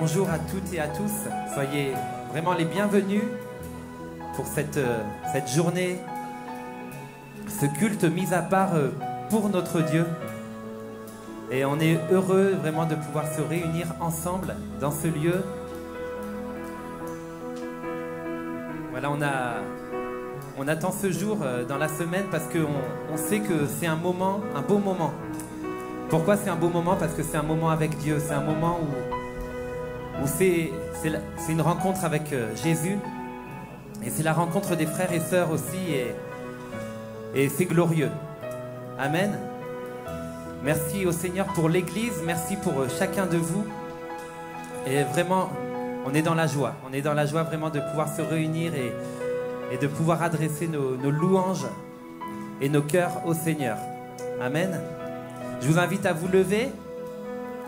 bonjour à toutes et à tous. Soyez vraiment les bienvenus pour cette journée, ce culte mis à part pour notre Dieu. Et on est heureux vraiment de pouvoir se réunir ensemble dans ce lieu. Voilà, on attend ce jour dans la semaine parce qu'on sait que c'est un moment, un beau moment. Pourquoi c'est un beau moment? Parce que c'est un moment avec Dieu, c'est un moment où c'est une rencontre avec Jésus. Et c'est la rencontre des frères et sœurs aussi, et c'est glorieux. Amen. Merci au Seigneur pour l'Église, merci pour chacun de vous. Et vraiment, on est dans la joie. On est dans la joie vraiment de pouvoir se réunir et de pouvoir adresser nos louanges et nos cœurs au Seigneur. Amen. Je vous invite à vous lever.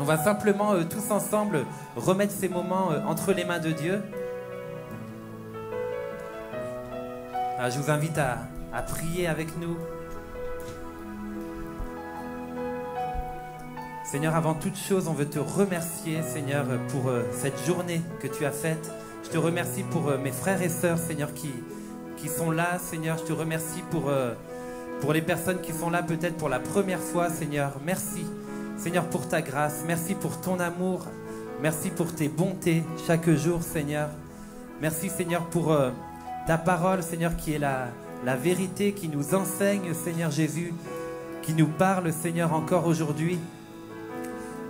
On va simplement tous ensemble remettre ces moments entre les mains de Dieu. Alors, je vous invite à prier avec nous. Seigneur, avant toute chose, on veut te remercier, Seigneur, pour cette journée que tu as faite. Je te remercie pour mes frères et sœurs, Seigneur, qui sont là, Seigneur. Je te remercie pour les personnes qui sont là peut-être pour la première fois, Seigneur. Merci, Seigneur, pour ta grâce. Merci pour ton amour. Merci pour tes bontés chaque jour, Seigneur. Merci, Seigneur, pour ta parole, Seigneur, qui est la vérité, qui nous enseigne, Seigneur Jésus, qui nous parle, Seigneur, encore aujourd'hui.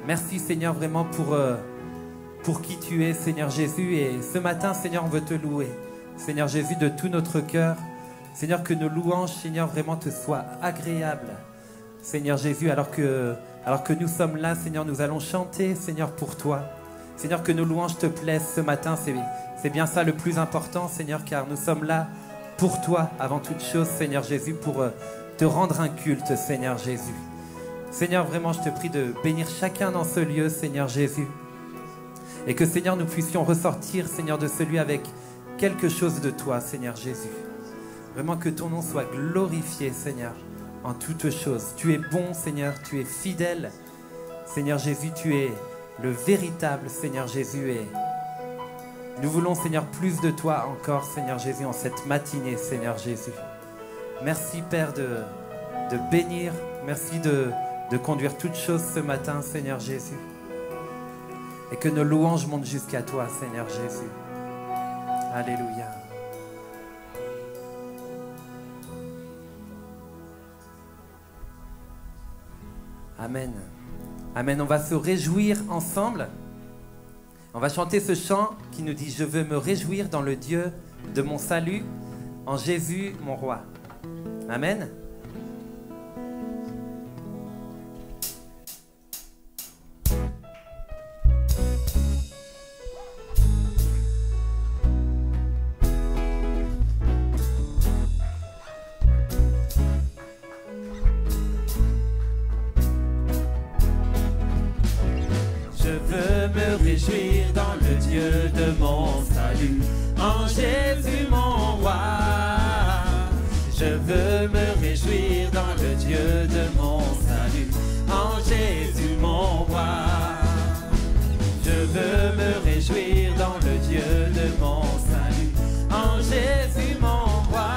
Merci, Seigneur, vraiment pour qui tu es, Seigneur Jésus. Et ce matin, Seigneur, on veut te louer, Seigneur Jésus, de tout notre cœur. Seigneur, que nos louanges, Seigneur, vraiment te soient agréables, Seigneur Jésus, alors que nous sommes là, Seigneur, nous allons chanter, Seigneur, pour toi. Seigneur, que nos louanges te plaisent ce matin, c'est bien ça le plus important, Seigneur, car nous sommes là pour toi, avant toute chose, Seigneur Jésus, pour te rendre un culte, Seigneur Jésus. Seigneur, vraiment, je te prie de bénir chacun dans ce lieu, Seigneur Jésus. Et que, Seigneur, nous puissions ressortir, Seigneur, de ce lieu avec quelque chose de toi, Seigneur Jésus. Vraiment que ton nom soit glorifié, Seigneur, en toutes choses. Tu es bon, Seigneur, tu es fidèle. Seigneur Jésus, tu es le véritable, Seigneur Jésus. Et nous voulons, Seigneur, plus de toi encore, Seigneur Jésus, en cette matinée, Seigneur Jésus. Merci, Père, de bénir. Merci de conduire toutes choses ce matin, Seigneur Jésus. Et que nos louanges montent jusqu'à toi, Seigneur Jésus. Alléluia. Amen. Amen. On va se réjouir ensemble. On va chanter ce chant qui nous dit « Je veux me réjouir dans le Dieu de mon salut, en Jésus mon roi. » Amen. Réjouir dans le Dieu de mon salut, en Jésus mon roi. Je veux me réjouir dans le Dieu de mon salut, en Jésus mon roi. Je veux me réjouir dans le Dieu de mon salut, en Jésus mon roi.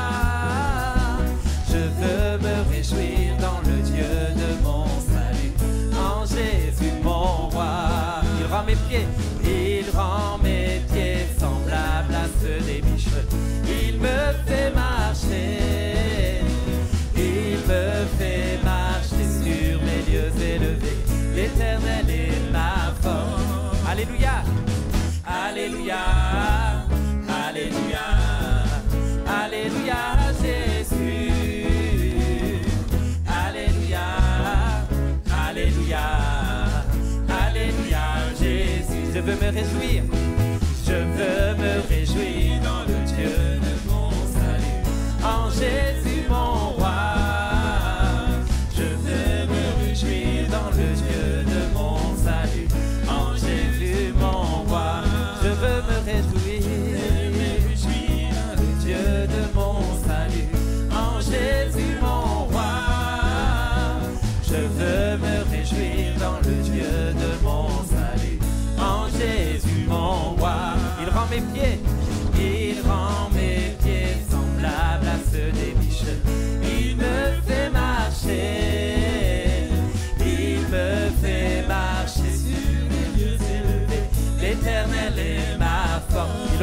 Je veux me réjouir dans le Dieu de mon salut, en Jésus mon roi. Il rend mes pieds semblables à ceux des biches. Il me fait marcher. Il me fait marcher sur mes lieux élevés. L'Éternel est ma force. Alléluia. Alléluia. Alléluia. Alléluia.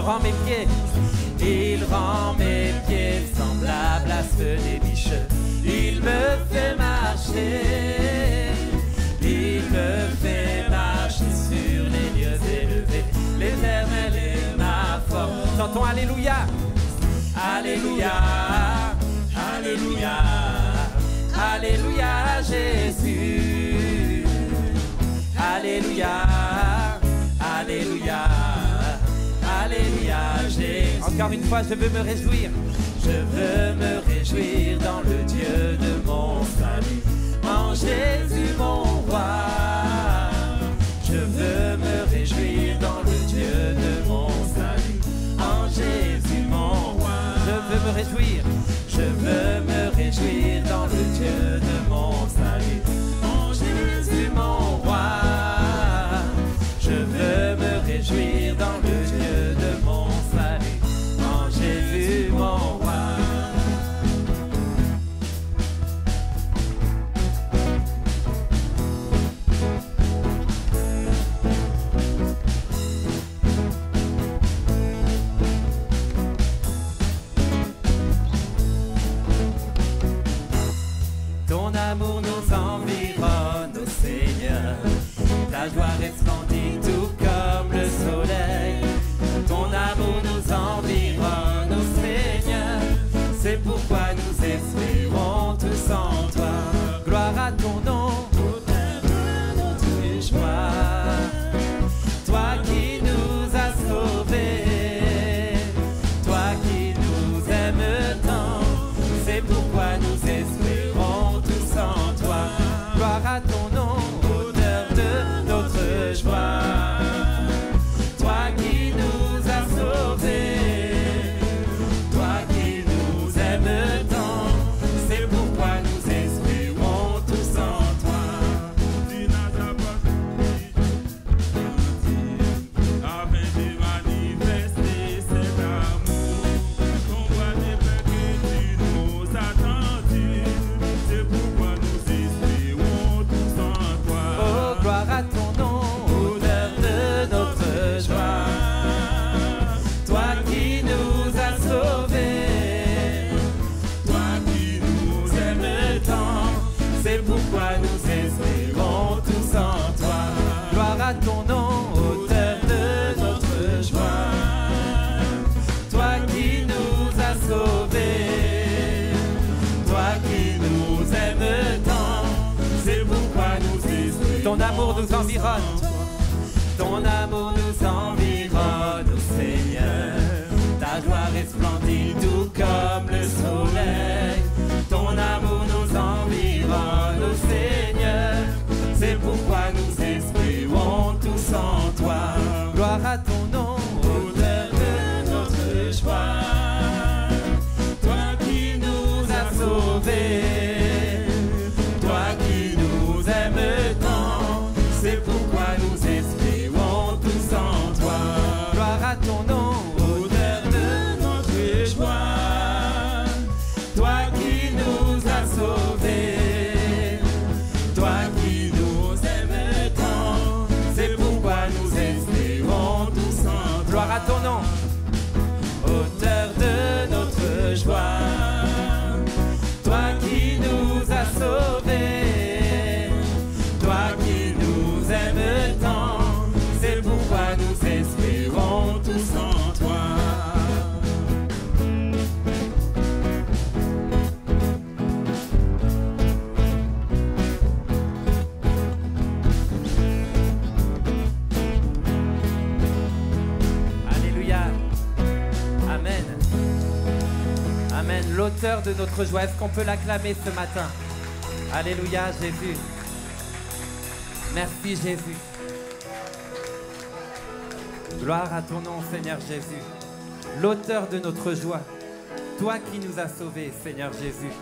rend mes pieds. Il rend mes pieds semblables à ceux des biches. Il me fait marcher. Il me fait marcher sur les lieux élevés. L'Éternel est ma force. Chantons Alléluia. Alléluia. Alléluia. Alléluia Jésus. Alléluia. Alléluia. Alléluia Jésus. Encore une fois, je veux me réjouir. Je veux me réjouir dans le Dieu de mon salut, en Jésus mon roi. Je veux me réjouir dans le Dieu de mon salut, en Jésus mon roi. Je veux me réjouir. Je veux me réjouir dans le Dieu de mon salut, en Jésus mon roi. Je veux me réjouir dans le Dieu de mon salut, en Jésus mon roi. Ton amour nous environne, ô Seigneur. Ta gloire resplendit tout comme le soleil. Ton amour nous environne, ô Seigneur. C'est pourquoi nous espérons tous en toi. Gloire à ton nom. Auteur de notre joie. Toi qui nous as sauvés. Toi qui nous aimes tant. C'est pourquoi nous espérons tous en toi. Gloire à ton nom. Auteur de notre joie. Toi qui nous as sauvés. Toi qui nous aimes tant. C'est pourquoi nous espérons tous en toi. Tu n'as pas afin de manifester cet amour. Ton bras des peuples que tu nous as tendu. C'est pourquoi nous espérons tous en toi. Oh, gloire à ton nom. Auteur de notre joie. Toi qui nous as sauvés. Toi qui nous aimes tant. C'est pourquoi nous espérons tous en toi. Gloire à ton nom. Auteur de notre joie. Toi qui nous as sauvés. Toi qui nous aimes tant. C'est pourquoi nous espérons. Ton amour nous environne. Ton amour nous environne, ô Seigneur. Ta gloire resplendit tout comme le soleil. Ton amour nous environne, ô Seigneur. C'est pourquoi nous espérons tous en toi. Gloire à ton nom. Auteur de notre joie. Toi qui nous as sauvés. Toi qui nous aimes tant. C'est pourquoi nous espérons tous en toi. Gloire à ton nom. Auteur de notre joie. Toi qui nous as sauvés. Toi qui nous aimes tant. C'est pourquoi nous espérons tous en toi. Gloire à ton nom. Auteur de notre joie. Toi qui nous as sauvés. Toi qui nous aimes tant. C'est pourquoi nous espérons tous en toi. Alléluia. Amen. Amen. L'auteur de notre joie. Est-ce qu'on peut l'acclamer ce matin? Alléluia, Jésus. Merci, Jésus. Gloire à ton nom, Seigneur Jésus. L'auteur de notre joie. Toi qui nous as sauvés, Seigneur Jésus.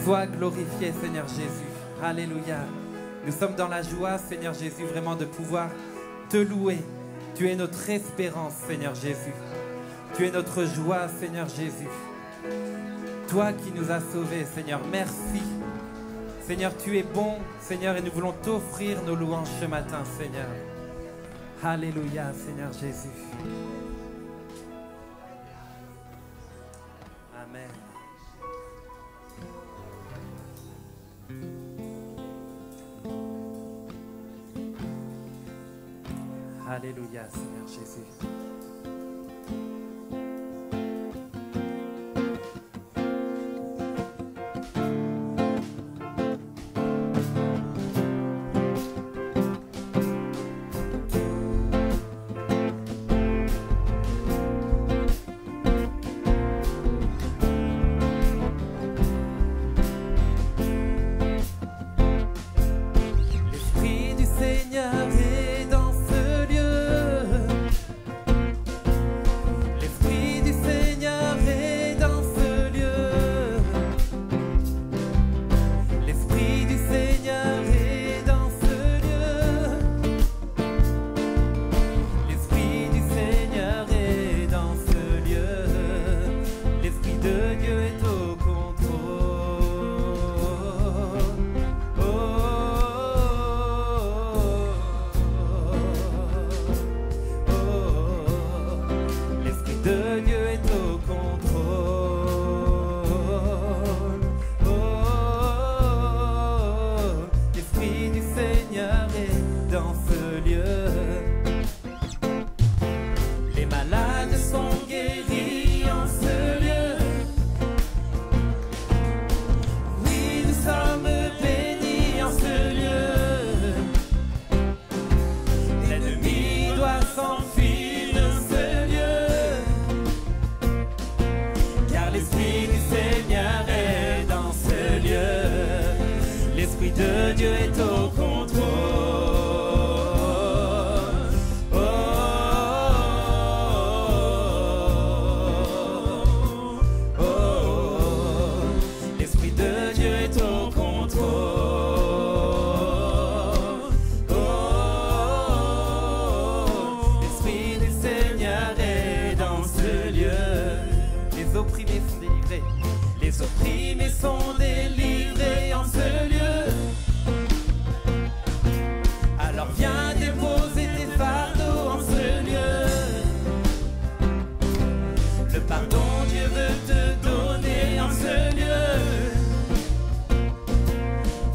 Sois glorifié, Seigneur Jésus. Alléluia. Nous sommes dans la joie, Seigneur Jésus, vraiment de pouvoir te louer. Tu es notre espérance, Seigneur Jésus. Tu es notre joie, Seigneur Jésus. Toi qui nous as sauvés, Seigneur, merci. Seigneur, tu es bon, Seigneur, et nous voulons t'offrir nos louanges ce matin, Seigneur. Alléluia, Seigneur Jésus. Amen. Alléluia, Seigneur Jésus. L'Esprit du Seigneur est dans ce lieu. L'Esprit du Seigneur est dans ce lieu. L'Esprit du Seigneur est dans ce lieu. L'Esprit du Seigneur est dans ce lieu. L'Esprit de Dieu est au contrôle. L'Esprit de Dieu est au contrôle. L'Esprit du Seigneur est dans ce lieu. Les malades sont guéris en ce lieu. Oui, nous sommes bénis en ce lieu. L'ennemi doit s'enfuir de ce lieu. Car l'Esprit du Seigneur est dans ce lieu. L'Esprit de Dieu est au contrôle. L'Esprit de Dieu est au contrôle. L'Esprit du Seigneur est dans ce lieu. Les opprimés sont délivrés. Les opprimés sont délivrés en ce lieu. Alors viens déposer tes fardeaux en ce lieu. Le pardon Dieu veut te donner en ce lieu.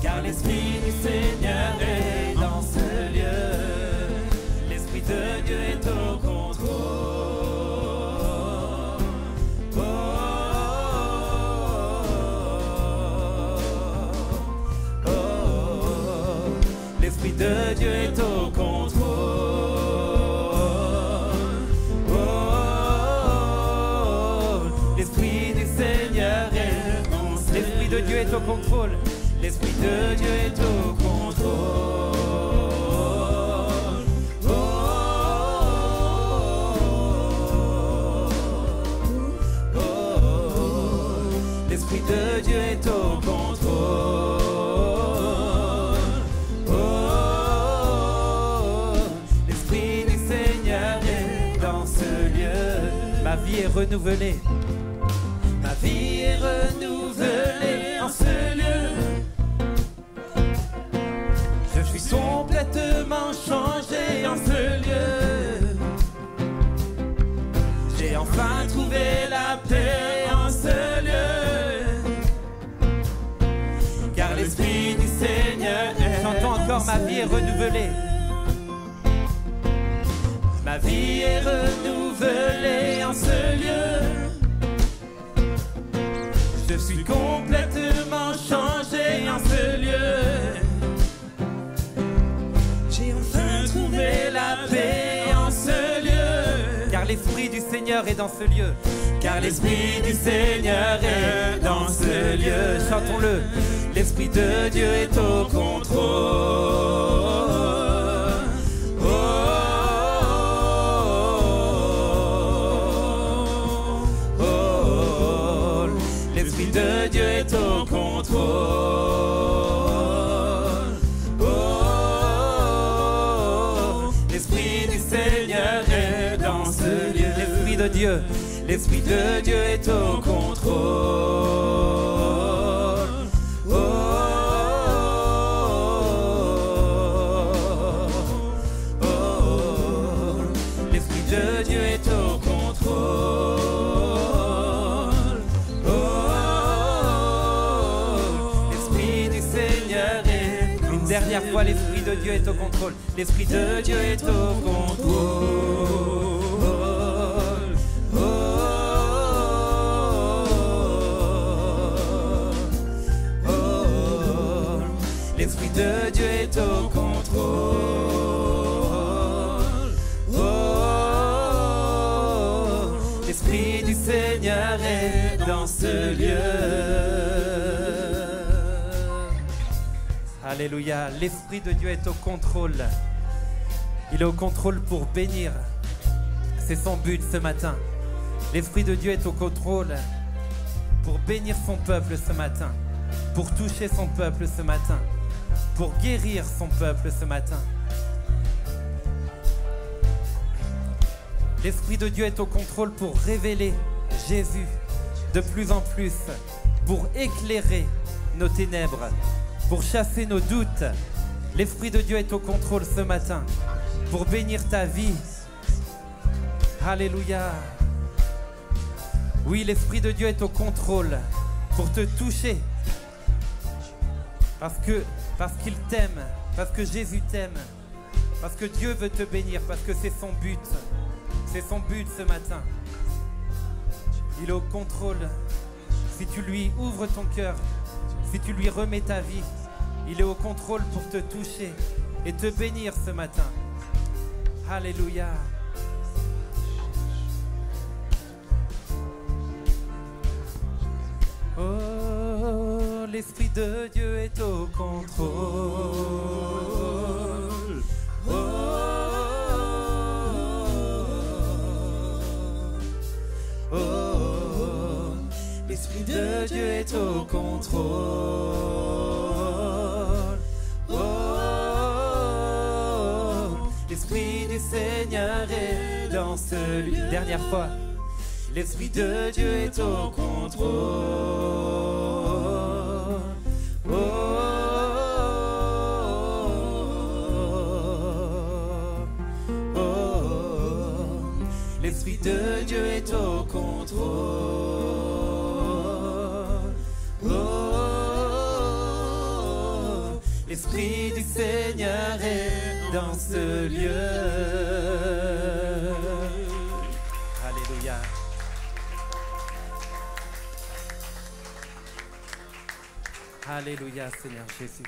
Car l'Esprit du Seigneur est dans ce lieu. L'Esprit de Dieu est au contrôle. L'Esprit de Dieu est au contrôle. L'Esprit du Seigneur est dans ce lieu. L'Esprit de Dieu est au contrôle. L'Esprit de Dieu est au contrôle. L'Esprit de Dieu est au contrôle. L'Esprit du Seigneur est dans ce lieu. Ma vie est renouvelée. Ma vie est renouvelée en ce lieu. Je suis complètement changé en ce lieu. J'ai enfin trouvé la paix en ce lieu. Car l'Esprit du Seigneur est... J'entends encore, ma vie est renouvelée. Ma vie est renouvelée en ce lieu. Je suis complètement changé en ce lieu. J'ai enfin trouvé la paix en ce lieu. Car l'Esprit du Seigneur est dans ce lieu. Car l'Esprit du Seigneur est dans ce lieu. Chantons-le. L'Esprit de Dieu est au contrôle. L'Esprit de Dieu est au contrôle. L'Esprit du Seigneur est dans ce lieu. L'Esprit de Dieu, l'Esprit de Dieu est au contrôle. Dernière fois, l'Esprit de Dieu est au contrôle. L'Esprit de Dieu est au contrôle. L'Esprit de Dieu est au contrôle. L'Esprit du Seigneur est dans ce lieu. Alléluia. L'Esprit de Dieu est au contrôle. Il est au contrôle pour bénir. C'est son but ce matin. L'Esprit de Dieu est au contrôle pour bénir son peuple ce matin, pour toucher son peuple ce matin, pour guérir son peuple ce matin. L'Esprit de Dieu est au contrôle pour révéler Jésus de plus en plus, pour éclairer nos ténèbres, pour chasser nos doutes. L'Esprit de Dieu est au contrôle ce matin pour bénir ta vie. Alléluia. Oui, l'Esprit de Dieu est au contrôle pour te toucher. Parce qu'il t'aime, parce que Jésus t'aime, parce que Dieu veut te bénir, parce que c'est son but. C'est son but ce matin. Il est au contrôle. Si tu lui ouvres ton cœur, si tu lui remets ta vie, il est au contrôle pour te toucher et te bénir ce matin. Alléluia. Oh, l'Esprit de Dieu est au contrôle. Oh, oh, oh, l'Esprit de Dieu est au contrôle. Oh, l'Esprit du Seigneur est dans ce lieu. Dernière fois. L'Esprit de Dieu est au contrôle. Oh, oh, oh, l'Esprit de Dieu est au contrôle. Oh, l'Esprit du Seigneur est dans ce lieu. Alléluia. Alléluia, Seigneur Jésus.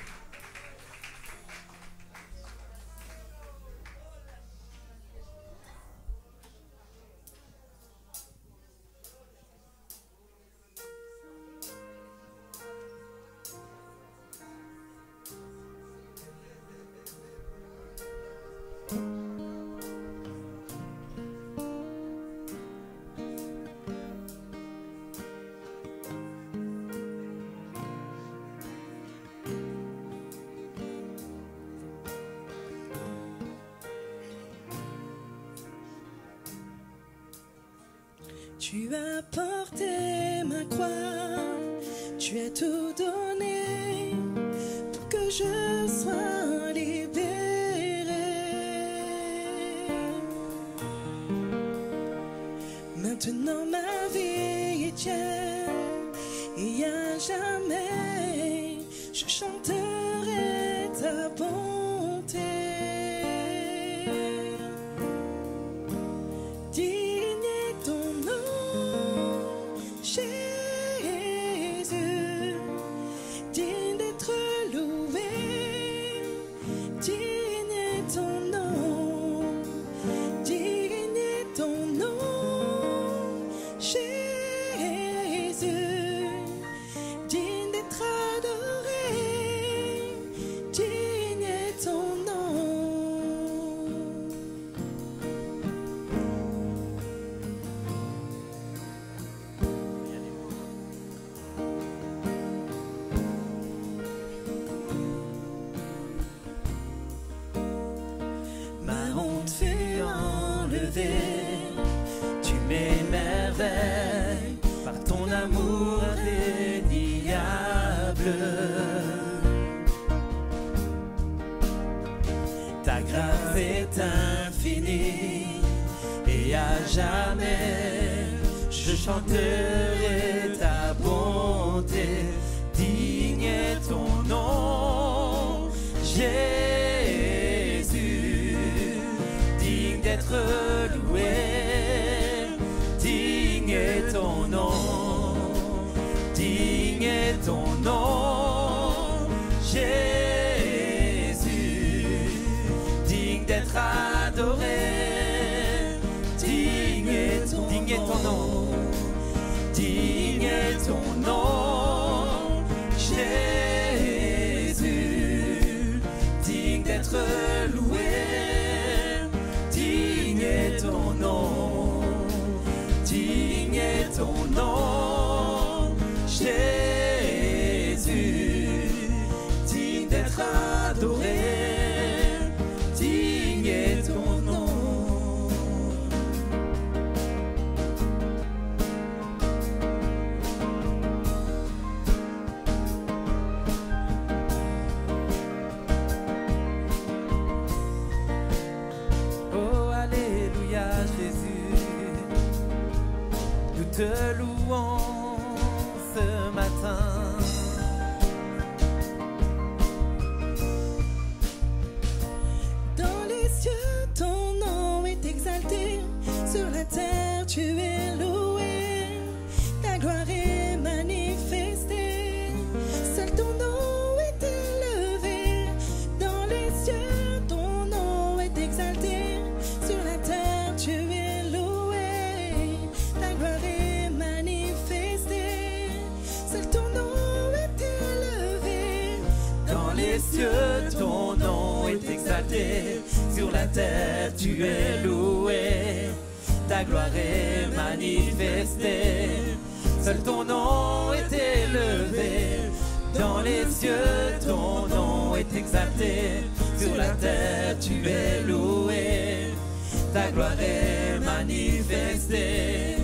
Tu as porté ma croix, tu as tout donné pour que je sois libéré. Maintenant ma vie est tienne et à jamais je chanterai ta bonté. Tu m'émerveilles par ton amour indéniable. Ta grâce est infinie et à jamais je chanterai ta bonté. Digne est ton nom, Jésus. digne est ton nom, Jésus, digne d'être adoré, digne est ton nom, digne est ton nom, Jésus, digne d'être loué, digne est ton nom, digne est ton nom, Jésus, digne d'être adoré, digne est ton nom. Oh, alléluia, Jésus, nous te louons ce matin. Dans les cieux, ton nom est exalté. Sur la terre, tu es loué. Ta gloire est manifestée. Seul ton nom est élevé. Dans les cieux, ton nom est exalté. Sur la terre, tu es loué. Ta gloire est manifestée. Seul ton nom est élevé. Dans les cieux, ton nom est exalté. Sur la terre, tu es loué. Ta gloire est manifestée. Seul ton nom est élevé. Dans les cieux, ton nom est exalté. Sur la terre, tu es loué. Ta gloire est manifestée.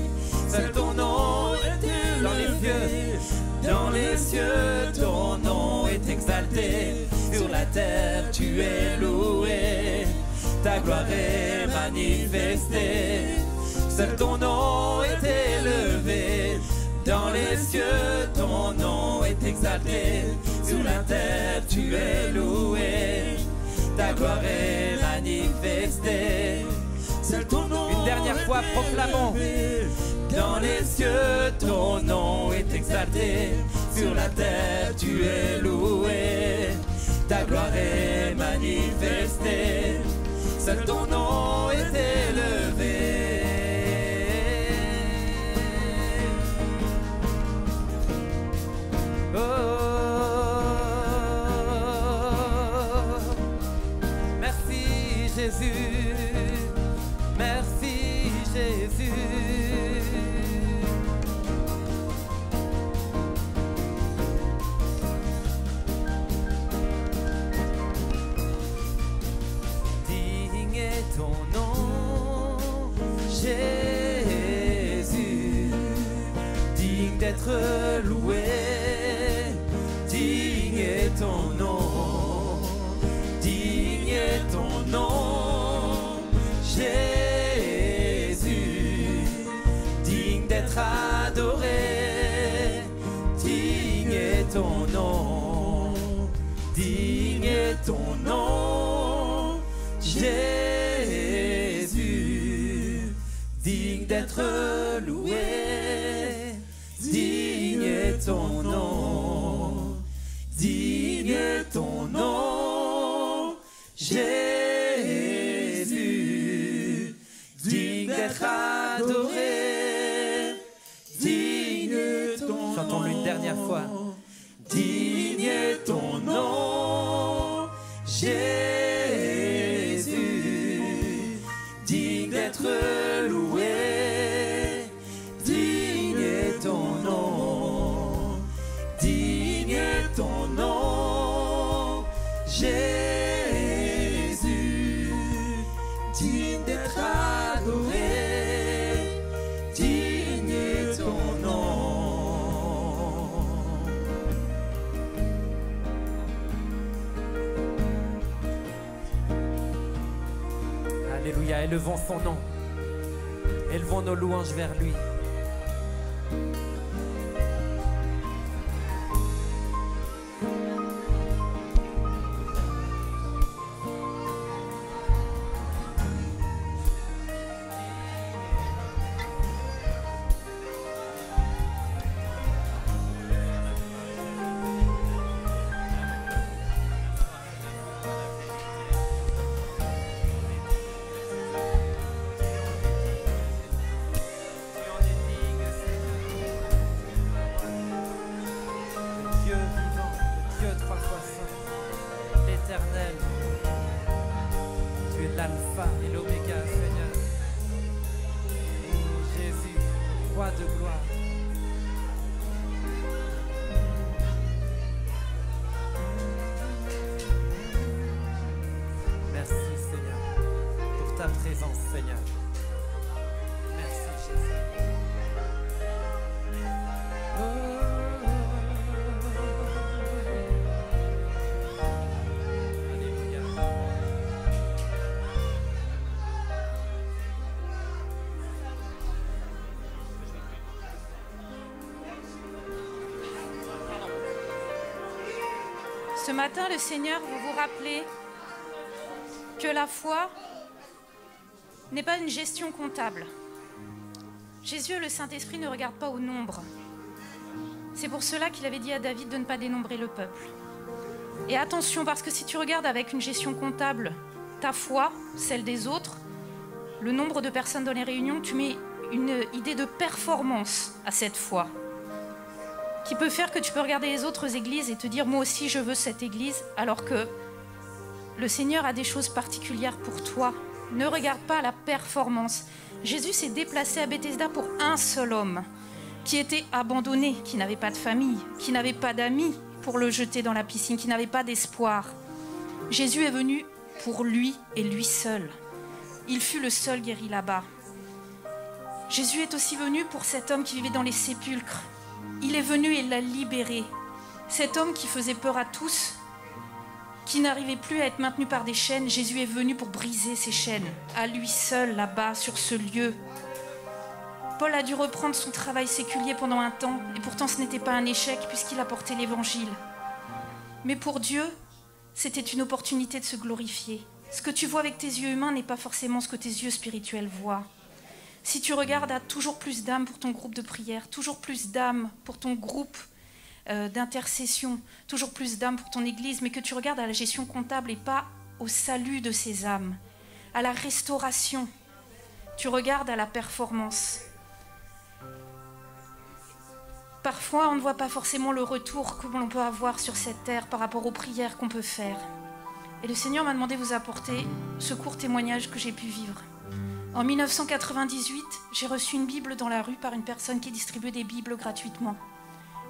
Seul ton nom est élevé. Dans les cieux, ton nom est exalté. Sur la terre, tu es loué. Ta gloire est manifestée. Seul ton nom est élevé. Dans les cieux, ton nom est exalté. Sur la terre, tu es loué. Ta gloire est manifestée. Seul ton nom. Une dernière fois, proclamons. Dans les cieux, ton nom est exalté. Sur la terre, tu es loué. Ta gloire est manifestée. Seul ton nom est élevé. Oh, merci Jésus, merci Jésus. Digne est ton nom, Jésus, digne d'être loué. Digne est ton nom, digne est ton nom, Jésus, digne d'être adoré, digne est ton nom, digne est ton nom, Jésus, digne d'être loué, digne est ton nom. Digne est ton nom, Jésus, digne d'être adoré, digne est ton nom. Chantons-le une dernière fois. Digne est ton nom, Jésus, digne d'être loué, digne est ton nom, digne est ton nom, Jésus, digne d'être adoré, digne est ton nom. Alléluia, élevons son nom. Élevons nos louanges vers lui. l'alpha et l'oméga, Seigneur. Oh, Jésus, roi de gloire. Merci, Seigneur, pour ta présence, Seigneur. Merci, Jésus. Alléluia. Ce matin, le Seigneur veut vous rappeler que la foi n'est pas une gestion comptable. Jésus et le Saint-Esprit ne regardent pas au nombre. C'est pour cela qu'il avait dit à David de ne pas dénombrer le peuple. Et attention, parce que si tu regardes avec une gestion comptable ta foi, celle des autres, le nombre de personnes dans les réunions, tu mets une idée de performance à cette foi, qui peut faire que tu peux regarder les autres églises et te dire « moi aussi je veux cette église », alors que le Seigneur a des choses particulières pour toi. Ne regarde pas la performance. Jésus s'est déplacé à Bethesda pour un seul homme qui était abandonné, qui n'avait pas de famille, qui n'avait pas d'amis pour le jeter dans la piscine, qui n'avait pas d'espoir. Jésus est venu pour lui et lui seul. Il fut le seul guéri là-bas. Jésus est aussi venu pour cet homme qui vivait dans les sépulcres. Il est venu et l'a libéré. Cet homme qui faisait peur à tous, qui n'arrivait plus à être maintenu par des chaînes, Jésus est venu pour briser ces chaînes, à lui seul, là-bas, sur ce lieu. Paul a dû reprendre son travail séculier pendant un temps, et pourtant ce n'était pas un échec, puisqu'il a porté l'évangile. Mais pour Dieu, c'était une opportunité de se glorifier. Ce que tu vois avec tes yeux humains n'est pas forcément ce que tes yeux spirituels voient. Si tu regardes à toujours plus d'âmes pour ton groupe de prière, toujours plus d'âmes pour ton groupe d'intercession, toujours plus d'âmes pour ton église, mais que tu regardes à la gestion comptable et pas au salut de ces âmes, à la restauration, tu regardes à la performance. Parfois, on ne voit pas forcément le retour que l'on peut avoir sur cette terre par rapport aux prières qu'on peut faire. Et le Seigneur m'a demandé de vous apporter ce court témoignage que j'ai pu vivre. En 1998, j'ai reçu une Bible dans la rue par une personne qui distribuait des Bibles gratuitement.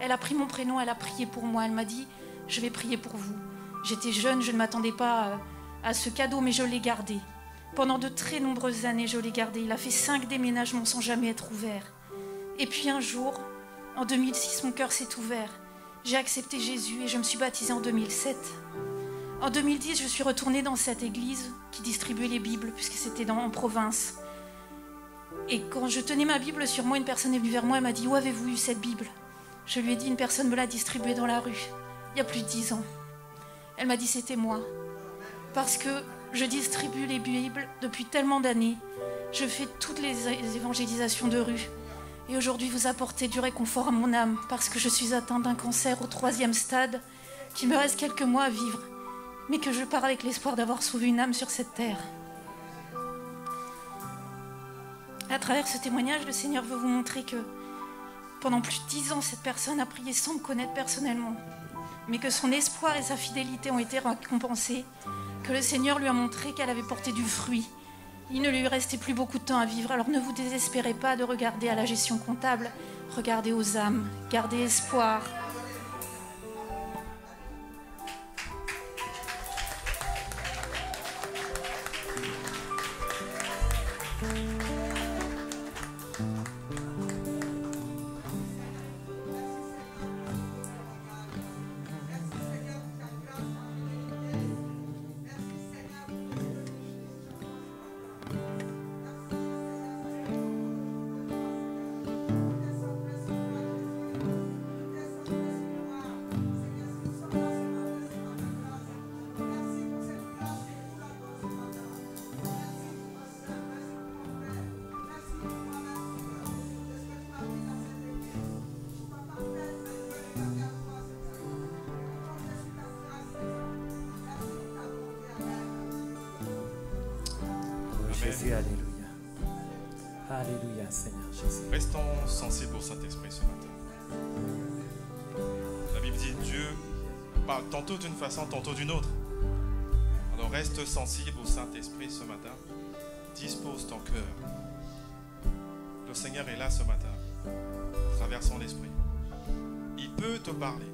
Elle a pris mon prénom, elle a prié pour moi. Elle m'a dit « Je vais prier pour vous ». J'étais jeune, je ne m'attendais pas à ce cadeau, mais je l'ai gardé. Pendant de très nombreuses années, je l'ai gardé. Il a fait 5 déménagements sans jamais être ouvert. Et puis un jour, en 2006, mon cœur s'est ouvert. J'ai accepté Jésus et je me suis baptisée en 2007. En 2010, je suis retournée dans cette église qui distribuait les Bibles, puisque c'était en province. Et quand je tenais ma Bible sur moi, une personne est venue vers moi et m'a dit « Où avez-vous eu cette Bible ?» Je lui ai dit, une personne me l'a distribuée dans la rue, il y a plus de 10 ans. Elle m'a dit, c'était moi. Parce que je distribue les Bibles depuis tellement d'années. Je fais toutes les évangélisations de rue. Et aujourd'hui, vous apportez du réconfort à mon âme, parce que je suis atteinte d'un cancer au 3e stade, qu'il me reste quelques mois à vivre, mais que je pars avec l'espoir d'avoir sauvé une âme sur cette terre. À travers ce témoignage, le Seigneur veut vous montrer que pendant plus de 10 ans, cette personne a prié sans me connaître personnellement, mais que son espoir et sa fidélité ont été récompensés, que le Seigneur lui a montré qu'elle avait porté du fruit. Il ne lui restait plus beaucoup de temps à vivre, alors ne vous désespérez pas de regarder à la gestion comptable, regardez aux âmes, gardez espoir. Jésus, alléluia. Alléluia, Seigneur Jésus. Restons sensibles au Saint-Esprit ce matin. La Bible dit Dieu parle tantôt d'une façon, tantôt d'une autre. Alors Alors reste sensible au Saint-Esprit ce matin. Dispose ton cœur. Le Seigneur est là ce matin, à travers son esprit. Il peut te parler,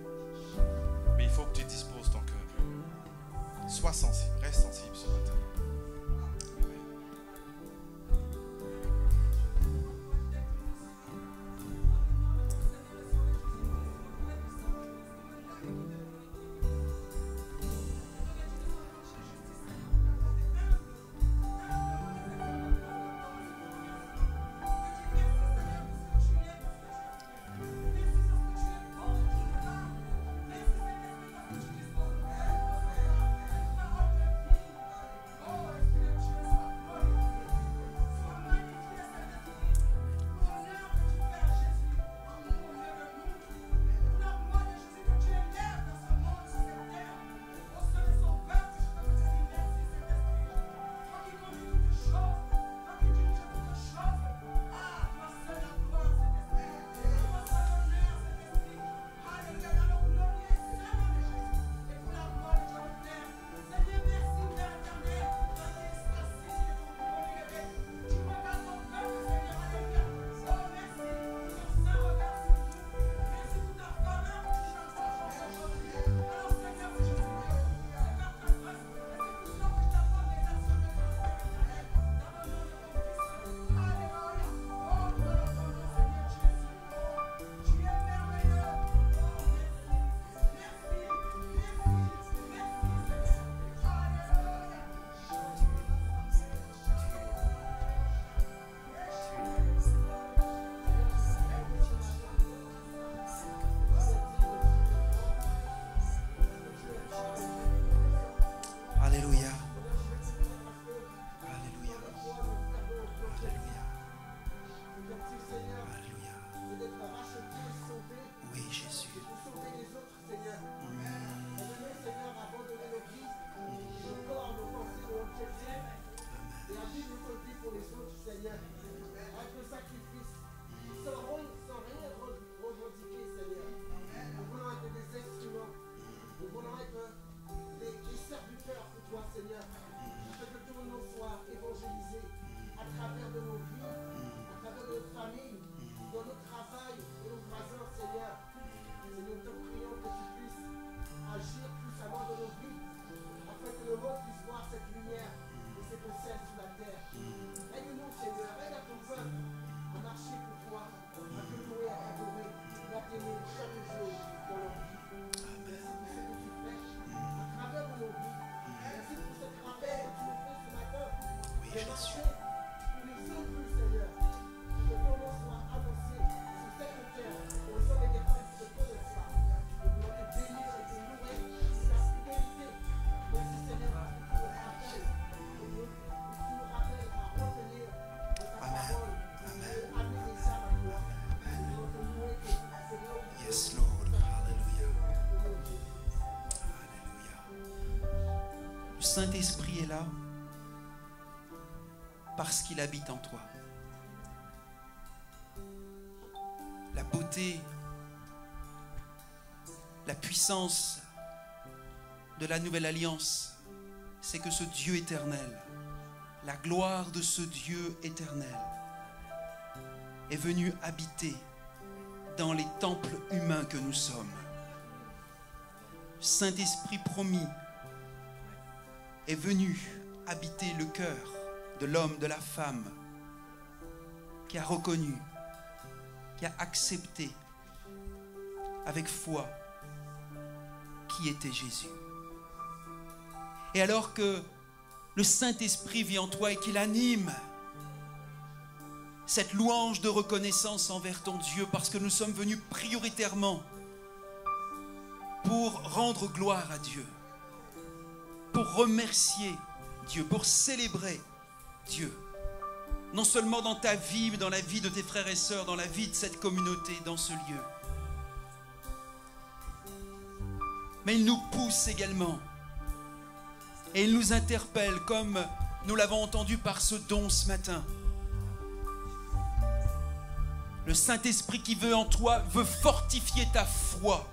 mais il faut que tu disposes ton cœur. Sois sensible, reste sensible ce matin. Saint-Esprit est là parce qu'il habite en toi. La beauté, la puissance de la nouvelle alliance, c'est que ce Dieu éternel, la gloire de ce Dieu éternel est venu habiter dans les temples humains que nous sommes. Saint-Esprit promis est venu habiter le cœur de l'homme, de la femme, qui a reconnu, qui a accepté avec foi qui était Jésus. Et alors que le Saint-Esprit vit en toi et qu'il anime cette louange de reconnaissance envers ton Dieu, parce que nous sommes venus prioritairement pour rendre gloire à Dieu, pour remercier Dieu, pour célébrer Dieu, non seulement dans ta vie, mais dans la vie de tes frères et sœurs, dans la vie de cette communauté, dans ce lieu. Mais il nous pousse également et il nous interpelle, comme nous l'avons entendu par ce don ce matin. Le Saint-Esprit qui veut en toi, veut fortifier ta foi,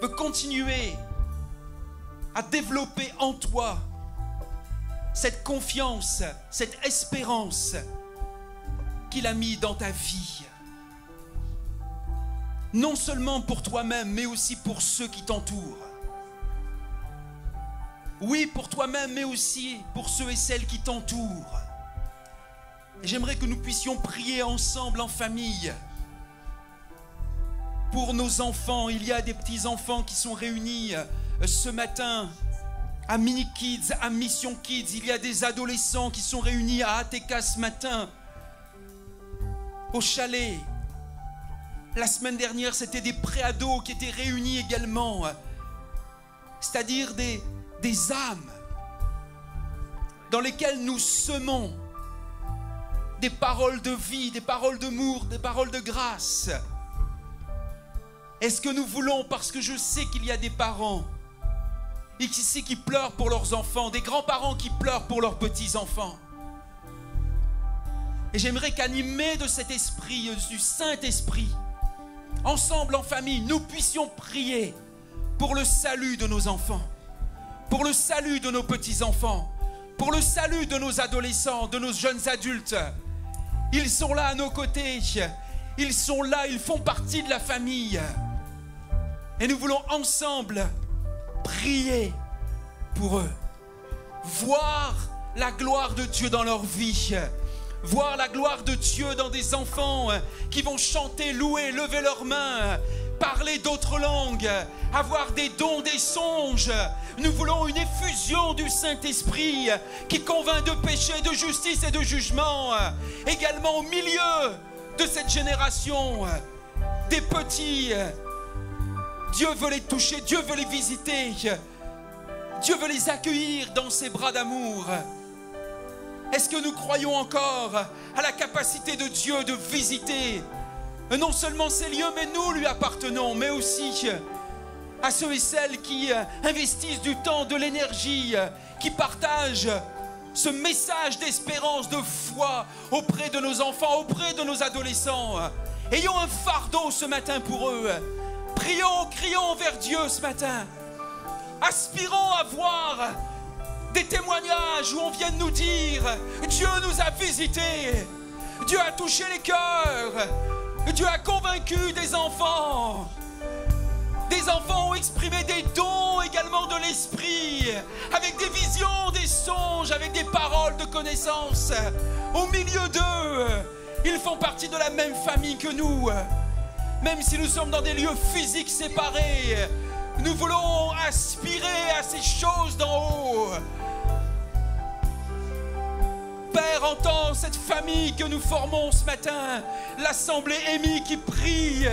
veut continuer à développer en toi cette confiance, cette espérance qu'il a mis dans ta vie. Non seulement pour toi-même, mais aussi pour ceux qui t'entourent. Oui, pour toi-même, mais aussi pour ceux et celles qui t'entourent. Et j'aimerais que nous puissions prier ensemble en famille. Pour nos enfants, il y a des petits-enfants qui sont réunis ce matin à Mini Kids, à Mission Kids. Il y a des adolescents qui sont réunis à ATK ce matin, au chalet. La semaine dernière, c'était des préados qui étaient réunis également. C'est-à-dire des âmes dans lesquelles nous semons des paroles de vie, des paroles d'amour, des paroles de grâce. Est-ce que nous voulons, parce que je sais qu'il y a des parents ici qui pleurent pour leurs enfants, des grands-parents qui pleurent pour leurs petits-enfants. Et j'aimerais qu'animés de cet esprit, du Saint-Esprit, ensemble en famille, nous puissions prier pour le salut de nos enfants, pour le salut de nos petits-enfants, pour le salut de nos adolescents, de nos jeunes adultes. Ils sont là à nos côtés, ils sont là, ils font partie de la famille. Et nous voulons ensemble prier pour eux, voir la gloire de Dieu dans leur vie, voir la gloire de Dieu dans des enfants qui vont chanter, louer, lever leurs mains, parler d'autres langues, avoir des dons, des songes. Nous voulons une effusion du Saint-Esprit qui convainc de péché, de justice et de jugement. Également au milieu de cette génération, des petits, Dieu veut les toucher, Dieu veut les visiter, Dieu veut les accueillir dans ses bras d'amour. Est-ce que nous croyons encore à la capacité de Dieu de visiter non seulement ces lieux, mais nous lui appartenons, mais aussi à ceux et celles qui investissent du temps, de l'énergie, qui partagent ce message d'espérance, de foi auprès de nos enfants, auprès de nos adolescents. Ayons un fardeau ce matin pour eux. Prions, crions vers Dieu ce matin. Aspirons à voir des témoignages où on vient de nous dire Dieu nous a visités, Dieu a touché les cœurs, Dieu a convaincu des enfants. Des enfants ont exprimé des dons également de l'esprit, avec des visions, des songes, avec des paroles de connaissance. Au milieu d'eux, ils font partie de la même famille que nous. Même si nous sommes dans des lieux physiques séparés, nous voulons aspirer à ces choses d'en haut. Père, entends cette famille que nous formons ce matin, l'assemblée émie qui prie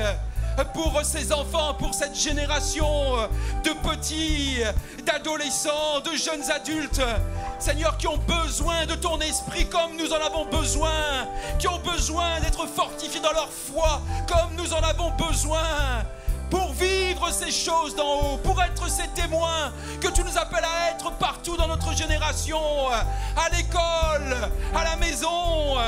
pour ces enfants, pour cette génération de petits, d'adolescents, de jeunes adultes, Seigneur, qui ont besoin de ton esprit comme nous en avons besoin, qui ont besoin d'être fortifiés dans leur foi comme nous en avons besoin, pour vivre ces choses d'en haut, pour être ces témoins que tu nous appelles à être partout dans notre génération, à l'école, à la maison,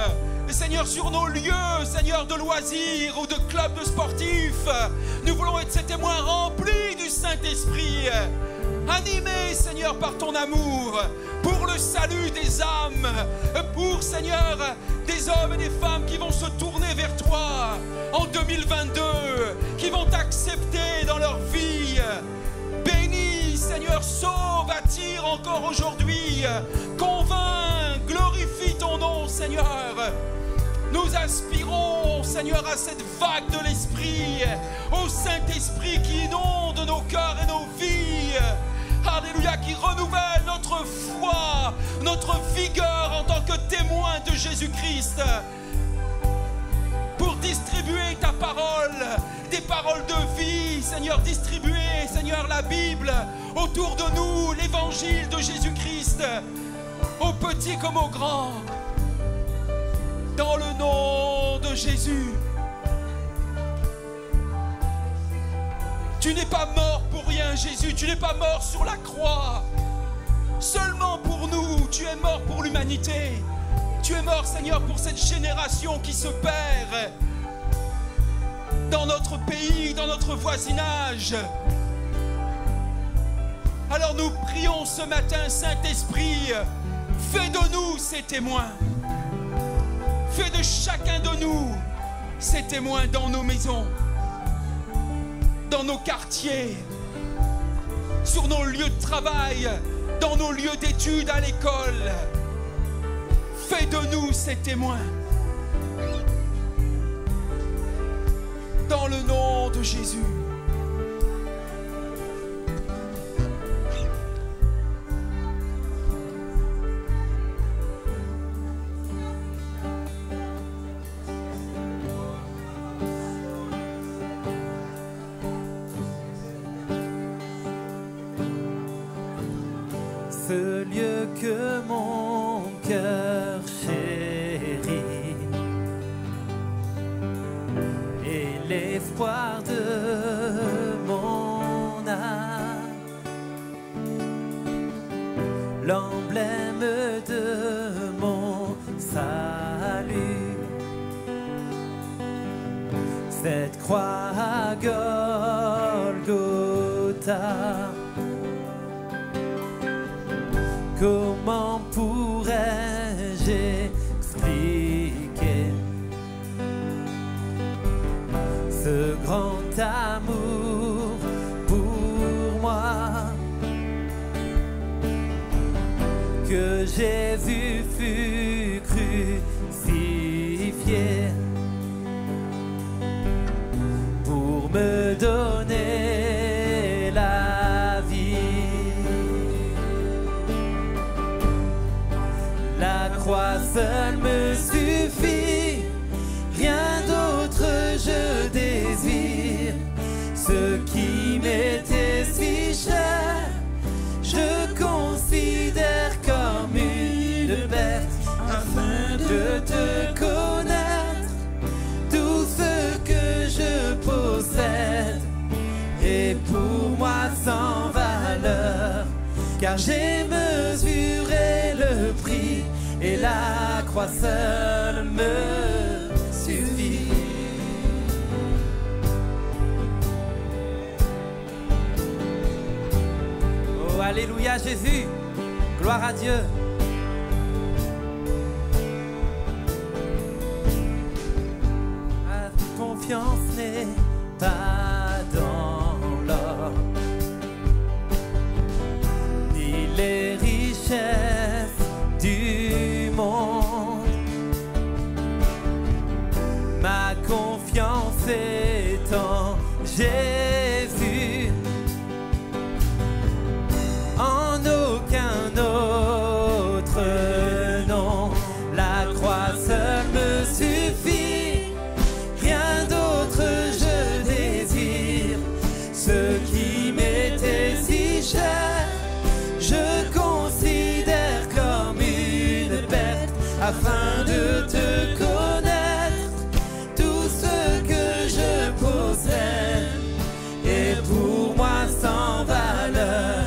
Seigneur, sur nos lieux, Seigneur, de loisirs ou de clubs de sportifs. Nous voulons être ces témoins remplis du Saint-Esprit, animés, Seigneur, par ton amour, pour le salut des âmes, pour, Seigneur, des hommes et des femmes qui vont se tourner vers toi en 2022, qui vont t'accepter dans leur vie. Bénis, Seigneur, sauve, attire encore aujourd'hui, convainc, glorifie ton nom, Seigneur. Nous aspirons, Seigneur, à cette vague de l'Esprit, au Saint-Esprit qui inonde nos cœurs et nos vies. Alléluia, qui renouvelle notre foi, notre vigueur en tant que témoin de Jésus-Christ, pour distribuer ta parole, des paroles de vie, Seigneur, distribuer, Seigneur, la Bible autour de nous, l'évangile de Jésus-Christ, aux petits comme aux grands, dans le nom de Jésus. Tu n'es pas mort pour rien, Jésus. Tu n'es pas mort sur la croix seulement pour nous. Tu es mort pour l'humanité. Tu es mort, Seigneur, pour cette génération qui se perd dans notre pays, dans notre voisinage. Alors nous prions ce matin, Saint-Esprit, fais de nous ces témoins. Fais de chacun de nous ces témoins dans nos maisons, dans nos quartiers, sur nos lieux de travail, dans nos lieux d'études à l'école. Fais de nous ces témoins. Dans le nom de Jésus. Ce lieu que mon cœur chérit et l'espoir de mon âme, l'emblème de mon salut, cette croix à Golgotha. Comment pourrais-je expliquer ce grand amour pour moi, que Jésus fut crucifié pour me donner la vie. La croix seule me suffit, rien d'autre je désire. Ce qui m'était si cher, je considère comme une perte, afin de te connaître. Tout ce que je possède est pour moi sans valeur, car j'ai mesuré le prix et la croix seule me suffit. Oh, alléluia Jésus, gloire à Dieu. Ma confiance n'est pas dans l'or, ni les richesses du monde. Ma confiance est en Jésus, en aucun autre nom. La croix seule me suffit, rien d'autre je désire. Ce qui m'était si cher, je considère comme une perte, afin de te connaître. Tout ce que je possède est pour moi sans valeur,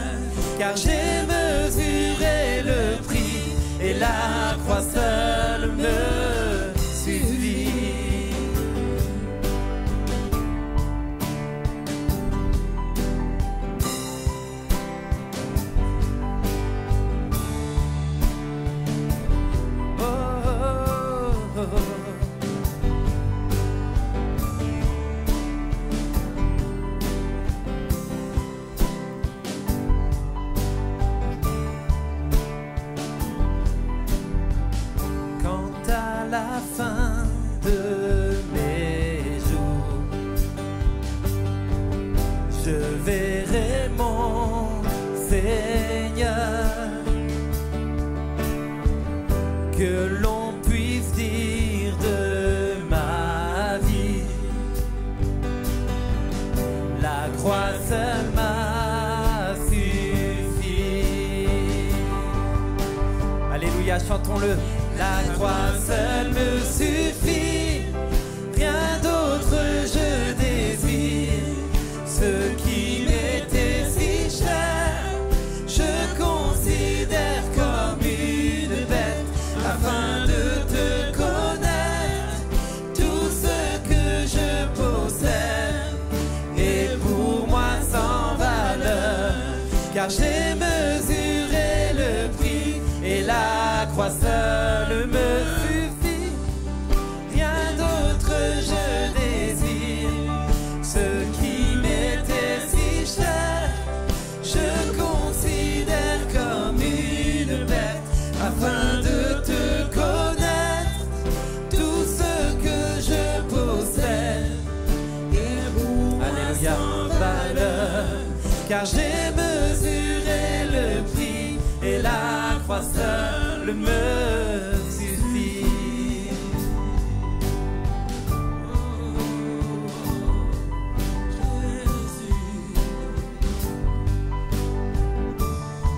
car j'ai mesuré le prix et la croix seule me suffit. Quand à la fin de mes jours, je verrai mon Seigneur, que l'on puisse dire de ma vie, la croix seule m'a suffi. Alléluia, chantons-le. La croix seule me suffit, rien d'autre je désire. Ce qui m'était si cher, je considère comme une bête, afin de te connaître. Tout ce que je possède est pour moi sans valeur, car car j'ai mesuré le prix et la croix seule me suffit. Rien d'autre je désire, ce qui m'était si cher, je considère comme une perte afin de te connaître. Tout ce que je possède est pour moi sans valeur, car j'ai mesuré le prix et la croix seule me suffit.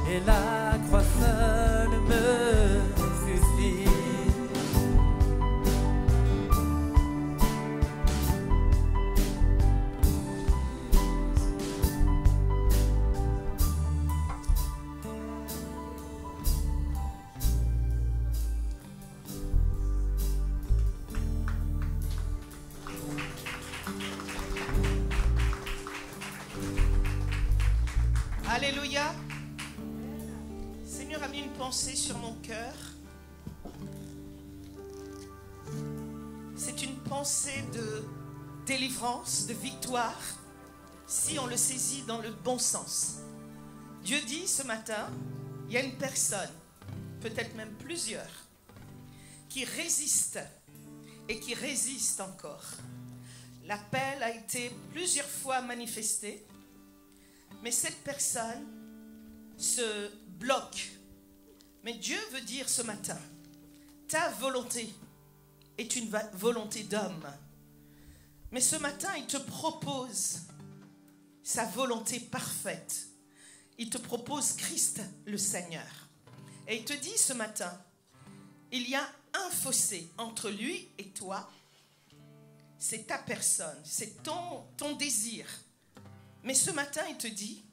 Et la croix seule me suffit. Alléluia. Seigneur a mis une pensée sur mon cœur. C'est une pensée de délivrance, de victoire, si on le saisit dans le bon sens. Dieu dit ce matin, il y a une personne, peut-être même plusieurs, qui résistent et qui résistent encore. L'appel a été plusieurs fois manifesté, mais cette personne se bloque. Mais Dieu veut dire ce matin, ta volonté est une volonté d'homme. Mais ce matin, il te propose sa volonté parfaite. Il te propose Christ le Seigneur. Et il te dit ce matin, il y a un fossé entre lui et toi. C'est ta personne, c'est ton désir. Mais ce matin, il te dit,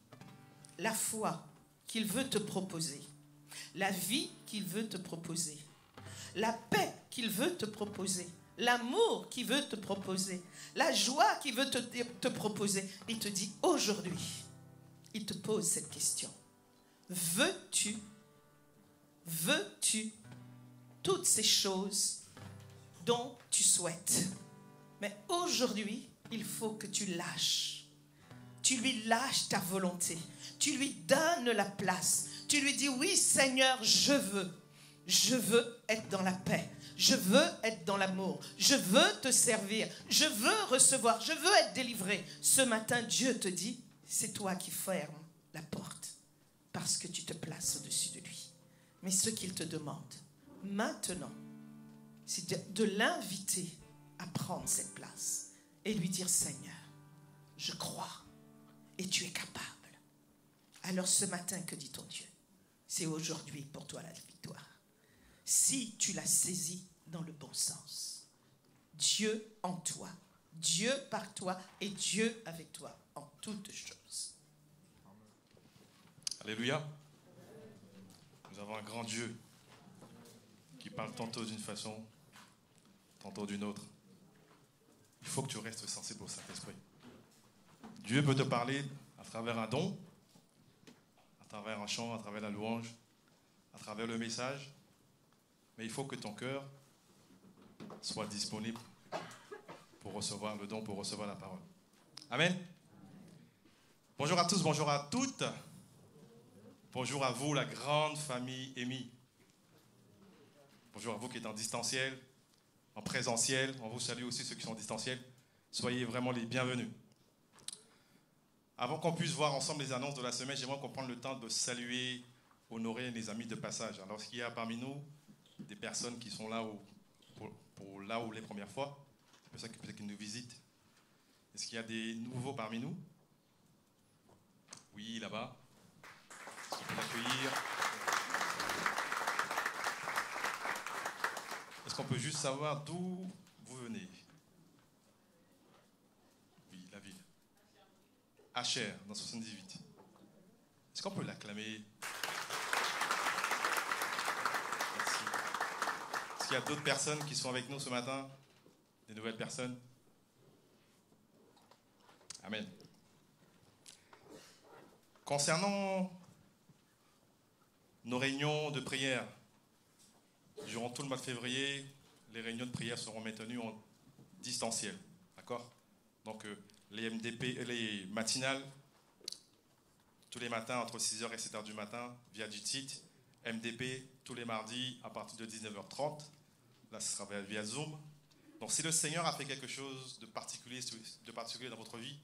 la foi qu'il veut te proposer, la vie qu'il veut te proposer, la paix qu'il veut te proposer, l'amour qu'il veut te proposer, la joie qu'il veut te proposer. Il te dit aujourd'hui, il te pose cette question. Veux-tu toutes ces choses dont tu souhaites? Mais aujourd'hui, il faut que tu lâches. Tu lui lâches ta volonté. Tu lui donnes la place. Tu lui dis, oui Seigneur, je veux être dans la paix. Je veux être dans l'amour. Je veux te servir. Je veux recevoir. Je veux être délivré. Ce matin, Dieu te dit, c'est toi qui fermes la porte parce que tu te places au-dessus de lui. Mais ce qu'il te demande maintenant, c'est de l'inviter à prendre cette place et lui dire, Seigneur, je crois et tu es capable. Alors ce matin, que dit ton Dieu? C'est aujourd'hui pour toi la victoire. Si tu l'as saisi dans le bon sens. Dieu en toi, Dieu par toi et Dieu avec toi en toutes choses. Alléluia. Nous avons un grand Dieu qui parle tantôt d'une façon, tantôt d'une autre. Il faut que tu restes sensible au Saint-Esprit. Dieu peut te parler à travers un don, à travers un chant, à travers la louange, à travers le message. Mais il faut que ton cœur soit disponible pour recevoir le don, pour recevoir la parole. Amen. Bonjour à tous, bonjour à toutes. Bonjour à vous, la grande famille EMI. Bonjour à vous qui êtes en distanciel, en présentiel. On vous salue aussi ceux qui sont en distanciel. Soyez vraiment les bienvenus. Avant qu'on puisse voir ensemble les annonces de la semaine, j'aimerais qu'on prenne le temps de saluer, honorer les amis de passage. Alors, est-ce qu'il y a parmi nous des personnes qui sont là pour là ou les premières fois, des personnes qui peut-être qui nous visitent? Est-ce qu'il y a des nouveaux parmi nous? Oui, là-bas. Est-ce qu'on peut l'accueillir? Est-ce qu'on peut juste savoir d'où vous venez? Oui, la ville. Acher, dans 78. Est-ce qu'on peut l'acclamer? Merci. Est-ce qu'il y a d'autres personnes qui sont avec nous ce matin? Des nouvelles personnes? Amen. Concernant nos réunions de prière. Durant tout le mois de février, les réunions de prière seront maintenues en distanciel. D'accord? Donc, les MDP, les matinales, tous les matins entre 6h et 7h du matin, via du site. MDP, tous les mardis à partir de 19h30. Là, ce sera via Zoom. Donc, si le Seigneur a fait quelque chose de particulier dans votre vie,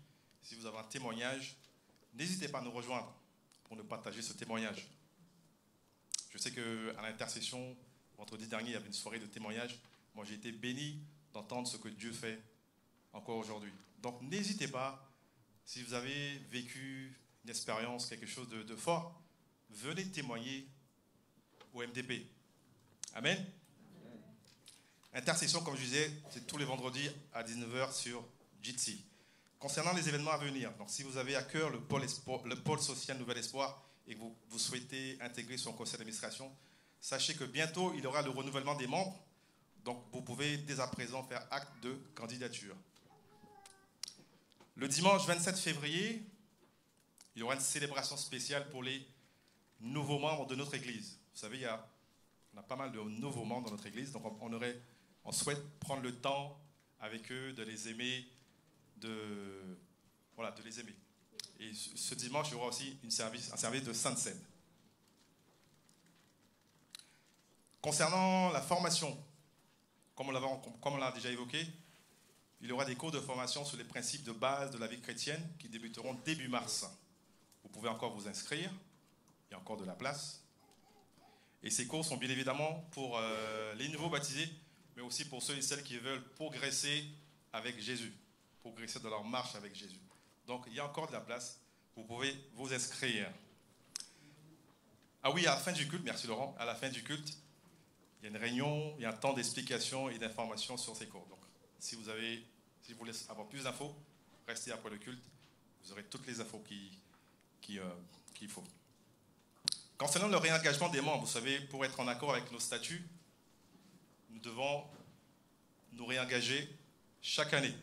si vous avez un témoignage, n'hésitez pas à nous rejoindre pour nous partager ce témoignage. Je sais qu'à l'intercession, vendredi dernier, il y avait une soirée de témoignage. Moi, j'ai été béni d'entendre ce que Dieu fait encore aujourd'hui. Donc, n'hésitez pas, si vous avez vécu une expérience, quelque chose de fort, venez témoigner au MDP. Amen. Intercession, comme je disais, c'est tous les vendredis à 19h sur Jitsi. Concernant les événements à venir, donc si vous avez à cœur le pôle social Nouvel Espoir et que vous souhaitez intégrer son conseil d'administration, sachez que bientôt, il y aura le renouvellement des membres. Donc, vous pouvez dès à présent faire acte de candidature. Le dimanche 27 février, il y aura une célébration spéciale pour les nouveaux membres de notre église. Vous savez, on a pas mal de nouveaux membres dans notre église, donc on souhaite prendre le temps avec eux de les aimer, de les aimer. Et ce dimanche, il y aura aussi un service de Sainte Seine. Concernant la formation, comme on l'a déjà évoqué, il y aura des cours de formation sur les principes de base de la vie chrétienne qui débuteront début mars. Vous pouvez encore vous inscrire, il y a encore de la place. Et ces cours sont bien évidemment pour les nouveaux baptisés, mais aussi pour ceux et celles qui veulent progresser avec Jésus, progresser dans leur marche avec Jésus. Donc il y a encore de la place, vous pouvez vous inscrire. Ah oui, à la fin du culte, merci Laurent, à la fin du culte, il y a une réunion, il y a un temps d'explication et d'information sur ces cours. Donc, si vous voulez avoir plus d'infos, restez après le culte. Vous aurez toutes les infos qu'il faut. Concernant le réengagement des membres, vous savez, pour être en accord avec nos statuts, nous devons nous réengager chaque année.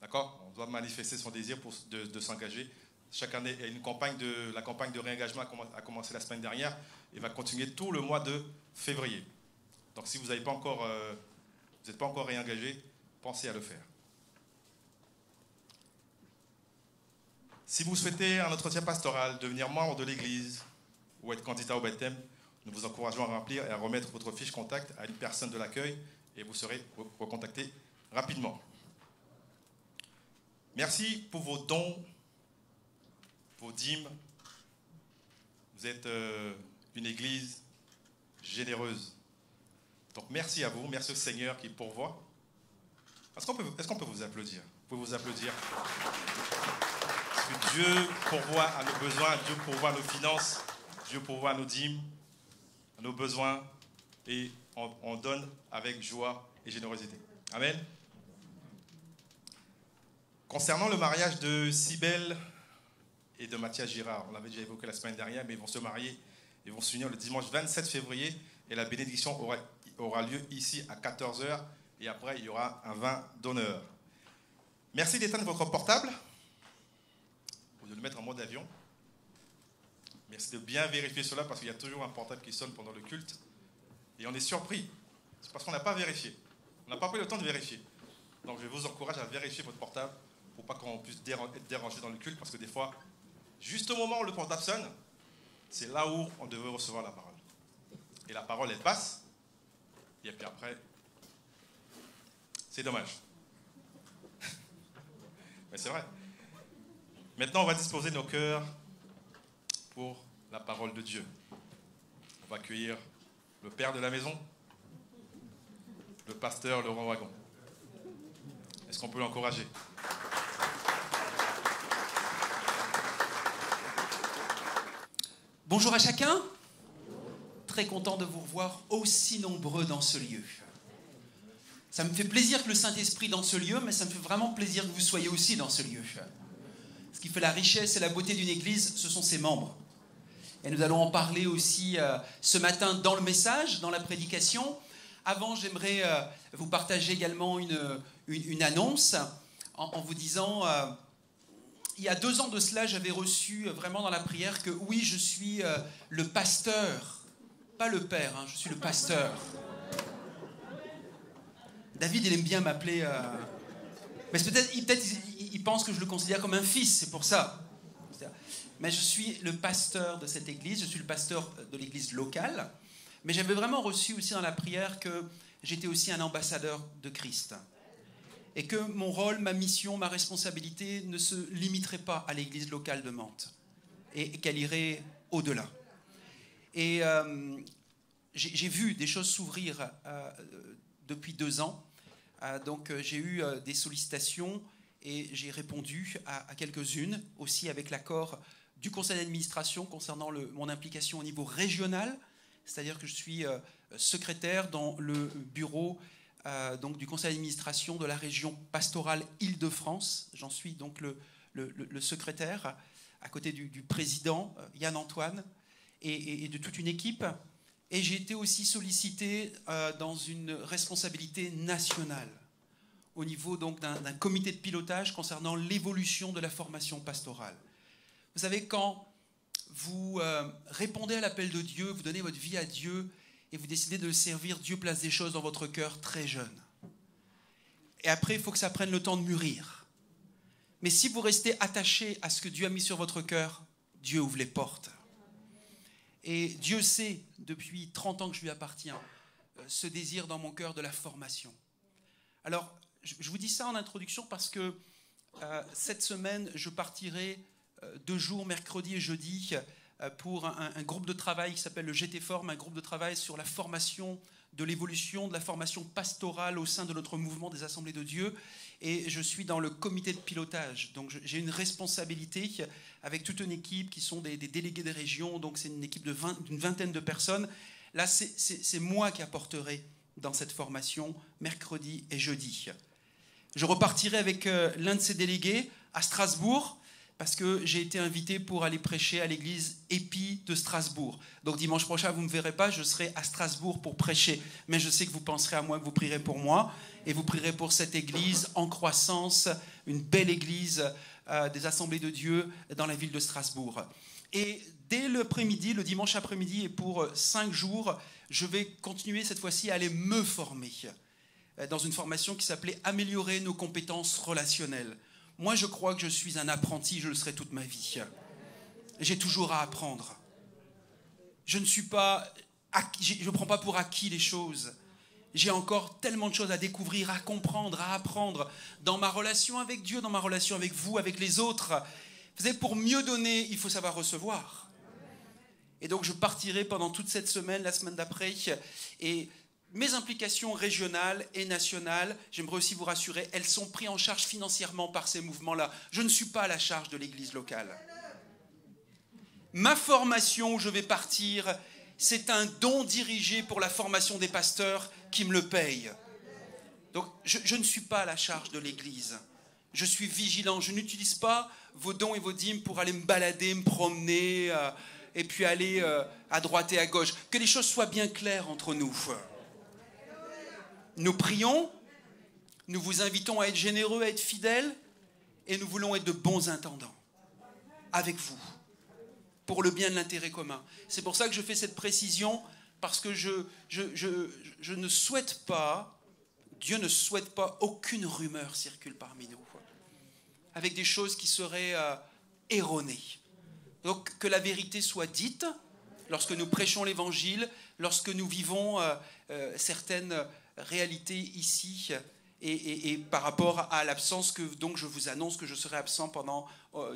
D'accord? On doit manifester son désir de s'engager. Chaque année, la campagne de réengagement a commencé la semaine dernière et va continuer tout le mois de février. Donc si vous n'êtes pas encore réengagé, pensez à le faire. Si vous souhaitez un entretien pastoral, devenir membre de l'église ou être candidat au baptême, nous vous encourageons à remplir et à remettre votre fiche contact à une personne de l'accueil et vous serez recontacté rapidement. Merci pour vos dons, vos dîmes. Vous êtes une église généreuse. Donc merci à vous, merci au Seigneur qui pourvoit. Est-ce qu'on peut vous applaudir? Vous pouvez vous applaudir. Parce que Dieu pourvoit à nos besoins, Dieu pourvoit à nos finances, Dieu pourvoit à nos dîmes, à nos besoins, et on donne avec joie et générosité. Amen. Concernant le mariage de Cybèle et de Mathias Girard, on l'avait déjà évoqué la semaine dernière, mais ils vont se marier, ils vont s'unir le dimanche 27 février et la bénédiction aura lieu ici à 14h et après il y aura un vin d'honneur. Merci d'éteindre votre portable ou de le mettre en mode avion. Merci de bien vérifier cela parce qu'il y a toujours un portable qui sonne pendant le culte et on est surpris. C'est parce qu'on n'a pas vérifié. On n'a pas pris le temps de vérifier. Donc je vous encourage à vérifier votre portable pour pas qu'on puisse être dérangé dans le culte parce que des fois, juste au moment où le portable sonne, c'est là où on devait recevoir la parole. Et la parole, elle passe, et puis après, c'est dommage. Mais c'est vrai. Maintenant, on va disposer nos cœurs pour la parole de Dieu. On va accueillir le père de la maison, le pasteur Laurent Wagon. Est-ce qu'on peut l'encourager? Bonjour à chacun. Très content de vous revoir aussi nombreux dans ce lieu. Ça me fait plaisir que le Saint-Esprit dans ce lieu, mais ça me fait vraiment plaisir que vous soyez aussi dans ce lieu. Ce qui fait la richesse et la beauté d'une église, ce sont ses membres. Et nous allons en parler aussi ce matin dans le message, dans la prédication. Avant, j'aimerais vous partager également une annonce en vous disant il y a 2 ans de cela, j'avais reçu vraiment dans la prière que oui, je suis le pasteur, pas le père, hein, je suis le pasteur. David, il aime bien m'appeler... Mais peut-être il pense que je le considère comme un fils, c'est pour ça. Mais je suis le pasteur de cette église, je suis le pasteur de l'église locale. Mais j'avais vraiment reçu aussi dans la prière que j'étais aussi un ambassadeur de Christ. Et que mon rôle, ma mission, ma responsabilité ne se limiterait pas à l'église locale de Mantes. Et qu'elle irait au-delà. Et j'ai vu des choses s'ouvrir depuis 2 ans. Donc j'ai eu des sollicitations et j'ai répondu à quelques-unes, aussi avec l'accord du conseil d'administration concernant mon implication au niveau régional, c'est-à-dire que je suis secrétaire dans le bureau donc du conseil d'administration de la région pastorale Île-de-France. J'en suis donc le secrétaire, à côté du président Yann Antoine et de toute une équipe. Et j'ai été aussi sollicité dans une responsabilité nationale, au niveau donc d'un comité de pilotage concernant l'évolution de la formation pastorale. Vous savez, quand vous répondez à l'appel de Dieu, vous donnez votre vie à Dieu et vous décidez de le servir, Dieu place des choses dans votre cœur très jeune. Et après, il faut que ça prenne le temps de mûrir. Mais si vous restez attaché à ce que Dieu a mis sur votre cœur, Dieu ouvre les portes. Et Dieu sait, depuis 30 ans que je lui appartiens, ce désir dans mon cœur de la formation. Alors, je vous dis ça en introduction parce que cette semaine, je partirai 2 jours, mercredi et jeudi, pour un groupe de travail qui s'appelle le GT Form, un groupe de travail sur la formation, de l'évolution, de la formation pastorale au sein de notre mouvement des Assemblées de Dieu. Et je suis dans le comité de pilotage. Donc j'ai une responsabilité avec toute une équipe qui sont des délégués des régions. Donc c'est une équipe d'une vingtaine de personnes. Là, c'est moi qui apporterai dans cette formation mercredi et jeudi. Je repartirai avec l'un de ces délégués à Strasbourg, parce que j'ai été invité pour aller prêcher à l'église Épi de Strasbourg. Donc dimanche prochain, vous ne me verrez pas, je serai à Strasbourg pour prêcher. Mais je sais que vous penserez à moi, que vous prierez pour moi, et vous prierez pour cette église en croissance, une belle église des Assemblées de Dieu dans la ville de Strasbourg. Et dès l'après-midi, le dimanche après-midi, et pour 5 jours, je vais continuer cette fois-ci à aller me former dans une formation qui s'appelait « Améliorer nos compétences relationnelles ». Moi, je crois que je suis un apprenti, je le serai toute ma vie. J'ai toujours à apprendre. Je ne prends pas pour acquis les choses. J'ai encore tellement de choses à découvrir, à comprendre, à apprendre dans ma relation avec Dieu, dans ma relation avec vous, avec les autres. Vous savez, pour mieux donner, il faut savoir recevoir. Et donc, je partirai pendant toute cette semaine, la semaine d'après, et mes implications régionales et nationales, j'aimerais aussi vous rassurer, elles sont prises en charge financièrement par ces mouvements-là. Je ne suis pas à la charge de l'église locale. Ma formation où je vais partir, c'est un don dirigé pour la formation des pasteurs qui me le paye. Donc, je ne suis pas à la charge de l'église. Je suis vigilant. Je n'utilise pas vos dons et vos dîmes pour aller me balader, me promener, et puis aller à droite et à gauche. Que les choses soient bien claires entre nous. Nous prions, nous vous invitons à être généreux, à être fidèles, et nous voulons être de bons intendants avec vous, pour le bien de l'intérêt commun. C'est pour ça que je fais cette précision, parce que je ne souhaite pas, Dieu ne souhaite pas, aucune rumeur circule parmi nous, avec des choses qui seraient erronées. Donc que la vérité soit dite, lorsque nous prêchons l'évangile, lorsque nous vivons certaines réalité ici et par rapport à l'absence que donc je vous annonce que je serai absent pendant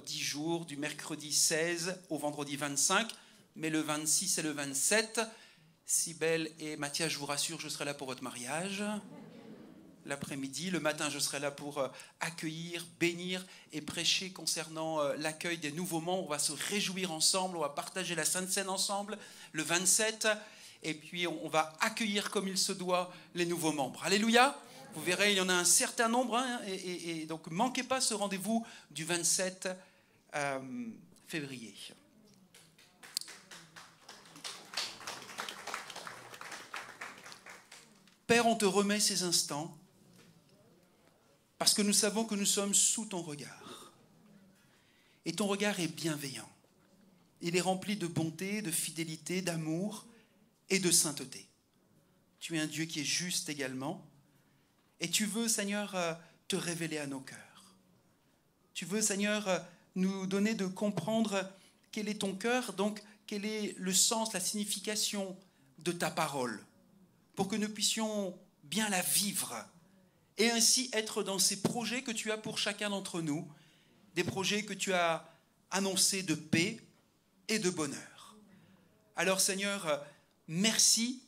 10 jours, du mercredi 16 au vendredi 25, mais le 26 et le 27, Cybèle et Mathias, je vous rassure, je serai là pour votre mariage. L'après-midi, le matin, je serai là pour accueillir, bénir et prêcher concernant l'accueil des nouveaux membres. On va se réjouir ensemble, on va partager la Sainte Seine ensemble. Le 27, et puis on va accueillir comme il se doit les nouveaux membres. Alléluia! Vous verrez, il y en a un certain nombre, hein, et donc ne manquez pas ce rendez-vous du 27 février. Père, on te remet ces instants parce que nous savons que nous sommes sous ton regard. Et ton regard est bienveillant. Il est rempli de bonté, de fidélité, d'amour et de sainteté. Tu es un Dieu qui est juste également. Et tu veux, Seigneur, te révéler à nos cœurs. Tu veux, Seigneur, nous donner de comprendre quel est ton cœur, donc quel est le sens, la signification de ta parole, pour que nous puissions bien la vivre et ainsi être dans ces projets que tu as pour chacun d'entre nous, des projets que tu as annoncés de paix et de bonheur. Alors Seigneur, merci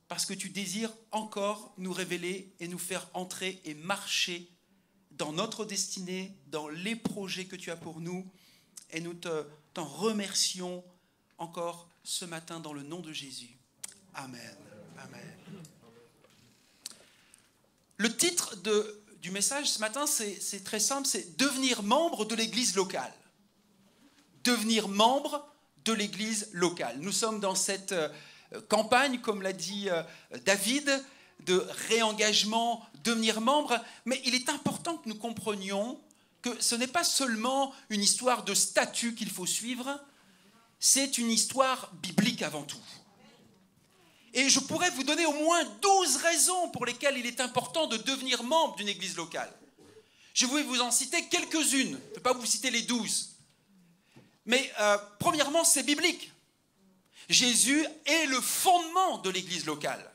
parce que tu désires encore nous révéler et nous faire entrer et marcher dans notre destinée, dans les projets que tu as pour nous. Et nous t'en remercions encore ce matin dans le nom de Jésus. Amen. Amen. Le titre du message ce matin, c'est très simple, c'est « Devenir membre de l'Église locale ». Devenir membre de l'Église locale. Nous sommes dans cette campagne, comme l'a dit David, de réengagement, devenir membre, mais il est important que nous comprenions que ce n'est pas seulement une histoire de statut qu'il faut suivre, c'est une histoire biblique avant tout. Et je pourrais vous donner au moins 12 raisons pour lesquelles il est important de devenir membre d'une église locale. Je vais vous en citer quelques-unes, je ne vais pas vous citer les 12. Mais premièrement, c'est biblique. Jésus est le fondement de l'église locale.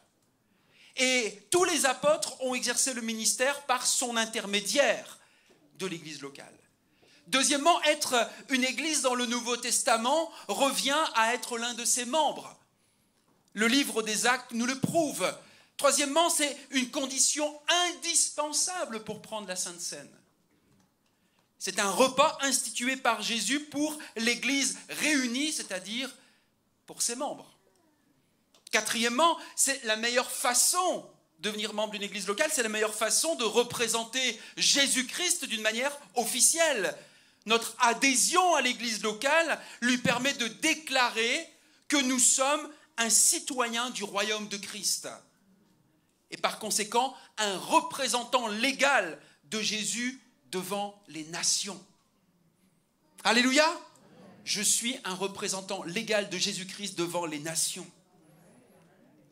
Et tous les apôtres ont exercé le ministère par son intermédiaire de l'église locale. Deuxièmement, être une église dans le Nouveau Testament revient à être l'un de ses membres. Le livre des Actes nous le prouve. Troisièmement, c'est une condition indispensable pour prendre la Sainte Seine. C'est un repas institué par Jésus pour l'Église réunie, c'est-à-dire pour ses membres. Quatrièmement, c'est la meilleure façon de devenir membre d'une église locale, c'est la meilleure façon de représenter Jésus-Christ d'une manière officielle. Notre adhésion à l'église locale lui permet de déclarer que nous sommes un citoyen du royaume de Christ. Et par conséquent, un représentant légal de Jésus devant les nations. Alléluia! Je suis un représentant légal de Jésus-Christ devant les nations.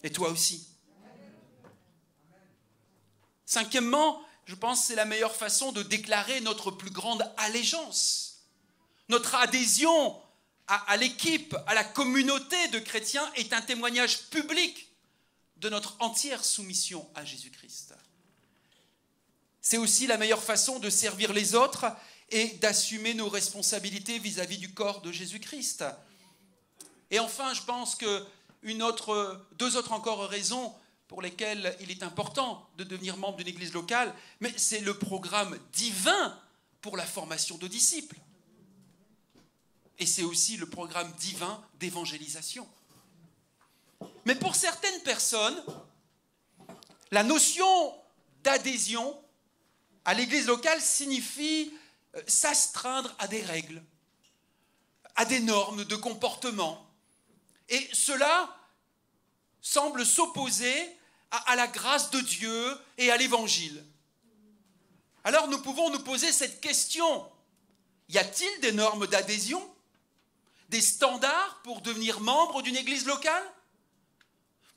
Et toi aussi. Cinquièmement, je pense que c'est la meilleure façon de déclarer notre plus grande allégeance. Notre adhésion à l'équipe, à la communauté de chrétiens est un témoignage public de notre entière soumission à Jésus-Christ. C'est aussi la meilleure façon de servir les autres et d'assumer nos responsabilités vis-à-vis du corps de Jésus-Christ. Et enfin, je pense que deux autres encore raisons pour lesquelles il est important de devenir membre d'une église locale, mais c'est le programme divin pour la formation de disciples. Et c'est aussi le programme divin d'évangélisation. Mais pour certaines personnes, la notion d'adhésion à l'église locale signifie s'astreindre à des règles, à des normes de comportement. Et cela semble s'opposer à la grâce de Dieu et à l'évangile. Alors nous pouvons nous poser cette question. Y a-t-il des normes d'adhésion ? Des standards pour devenir membre d'une église locale?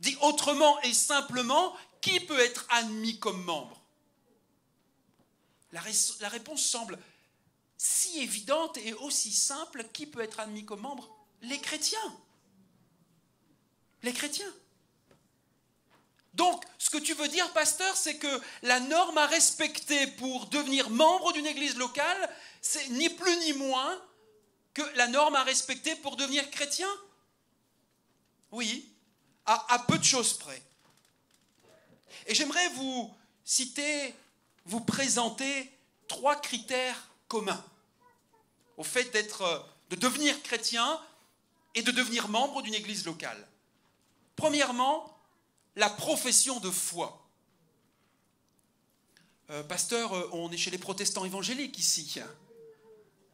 Dit autrement et simplement, qui peut être admis comme membre? La réponse semble si évidente et aussi simple. Qui peut être admis comme membre? Les chrétiens. Les chrétiens. Donc, ce que tu veux dire, pasteur, c'est que la norme à respecter pour devenir membre d'une église locale, c'est ni plus ni moins que la norme à respecter pour devenir chrétien? Oui, à peu de choses près. Et j'aimerais vous vous présenter 3 critères communs au fait de devenir chrétien et de devenir membre d'une église locale. Premièrement, la profession de foi. Pasteur, on est chez les protestants évangéliques ici.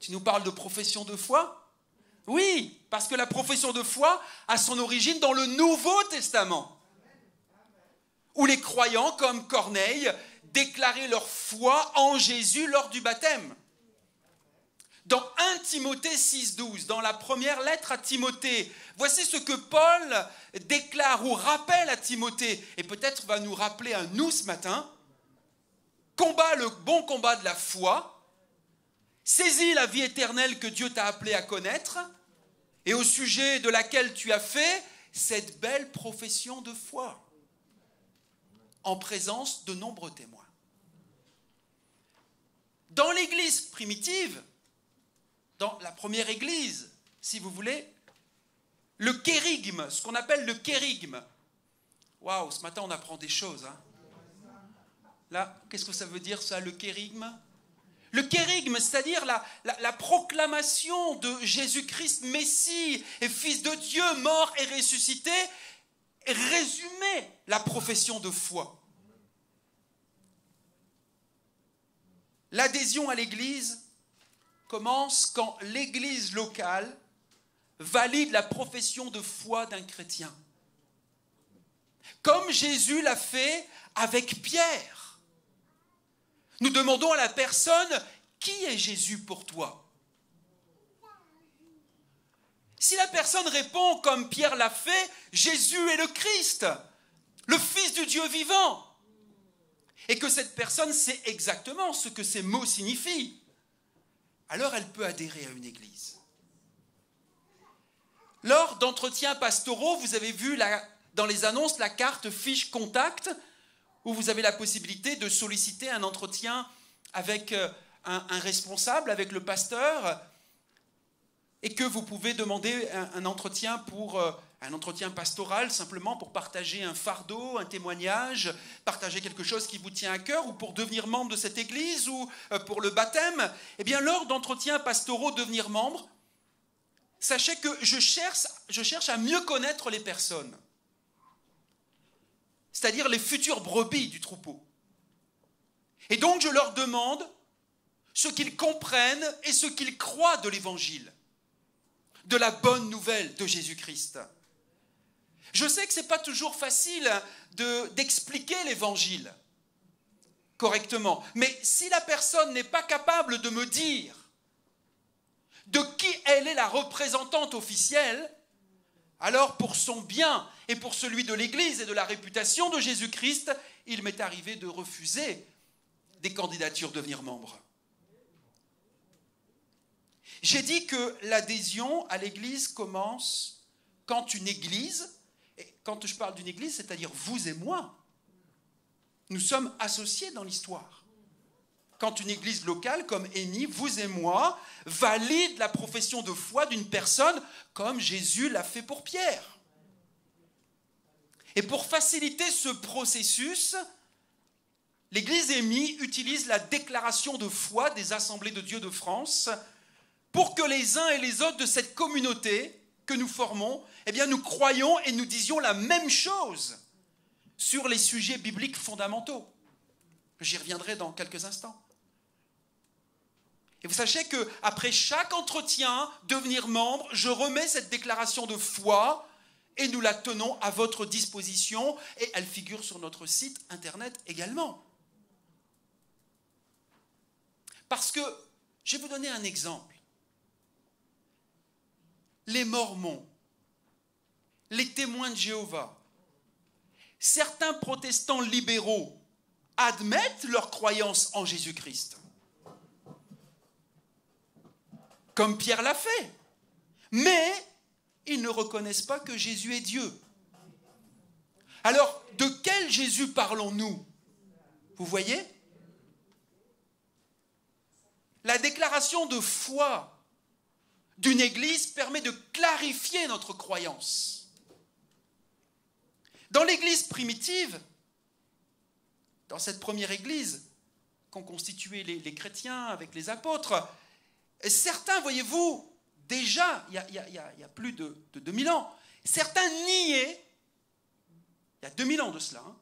Tu nous parles de profession de foi? Oui, parce que la profession de foi a son origine dans le Nouveau Testament, où les croyants, comme Corneille, déclaraient leur foi en Jésus lors du baptême. Dans 1 Timothée 6,12, dans la première lettre à Timothée, voici ce que Paul déclare ou rappelle à Timothée, et peut-être va nous rappeler à nous ce matin. Combat le bon combat de la foi, saisis la vie éternelle que Dieu t'a appelé à connaître, et au sujet de laquelle tu as fait cette belle profession de foi, en présence de nombreux témoins. Dans l'église primitive, dans la première église, si vous voulez, le kérigme, ce qu'on appelle le kérigme. Waouh, ce matin on apprend des choses. Hein. Là, qu'est-ce que ça veut dire ça, le kérigme? Le kérigme, c'est-à-dire la proclamation de Jésus-Christ, Messie et Fils de Dieu, mort et ressuscité, résumait la profession de foi. L'adhésion à l'Église commence quand l'Église locale valide la profession de foi d'un chrétien. Comme Jésus l'a fait avec Pierre. Nous demandons à la personne, qui est Jésus pour toi? Si la personne répond comme Pierre l'a fait, Jésus est le Christ, le Fils du Dieu vivant. Et que cette personne sait exactement ce que ces mots signifient, alors elle peut adhérer à une église. Lors d'entretiens pastoraux, vous avez vu dans les annonces la carte fiche contact, où vous avez la possibilité de solliciter un entretien avec un responsable, avec le pasteur, et que vous pouvez demander un entretien un entretien pastoral, simplement pour partager un fardeau, un témoignage, partager quelque chose qui vous tient à cœur, ou pour devenir membre de cette église, ou pour le baptême. Eh bien, lors d'entretiens pastoraux, devenir membre, sachez que je cherche à mieux connaître les personnes, c'est-à-dire les futures brebis du troupeau. Et donc, je leur demande ce qu'ils comprennent et ce qu'ils croient de l'Évangile, de la bonne nouvelle de Jésus-Christ. Je sais que ce n'est pas toujours facile d'expliquer l'Évangile correctement, mais si la personne n'est pas capable de me dire de qui elle est la représentante officielle, alors pour son bien et pour celui de l'Église et de la réputation de Jésus-Christ, il m'est arrivé de refuser des candidatures de devenir membre. J'ai dit que l'adhésion à l'Église commence quand une Église, et quand je parle d'une Église, c'est-à-dire vous et moi, nous sommes associés dans l'histoire. Quand une Église locale comme Amy, vous et moi, valide la profession de foi d'une personne comme Jésus l'a fait pour Pierre. Et pour faciliter ce processus, l'Église Amy utilise la déclaration de foi des Assemblées de Dieu de France pour que les uns et les autres de cette communauté que nous formons, eh bien, nous croyions et nous disions la même chose sur les sujets bibliques fondamentaux. J'y reviendrai dans quelques instants. Et vous sachez qu'après chaque entretien, devenir membre, je remets cette déclaration de foi et nous la tenons à votre disposition et elle figure sur notre site internet également. Parce que, je vais vous donner un exemple. Les Mormons, les témoins de Jéhovah, certains protestants libéraux admettent leur croyance en Jésus-Christ. Comme Pierre l'a fait. Mais ils ne reconnaissent pas que Jésus est Dieu. Alors, de quel Jésus parlons-nous? Vous voyez? La déclaration de foi d'une église permet de clarifier notre croyance. Dans l'église primitive, dans cette première église qu'ont constituée les chrétiens avec les apôtres, certains, voyez-vous, déjà, il y a plus de 2000 ans, certains niaient, il y a 2000 ans de cela, hein,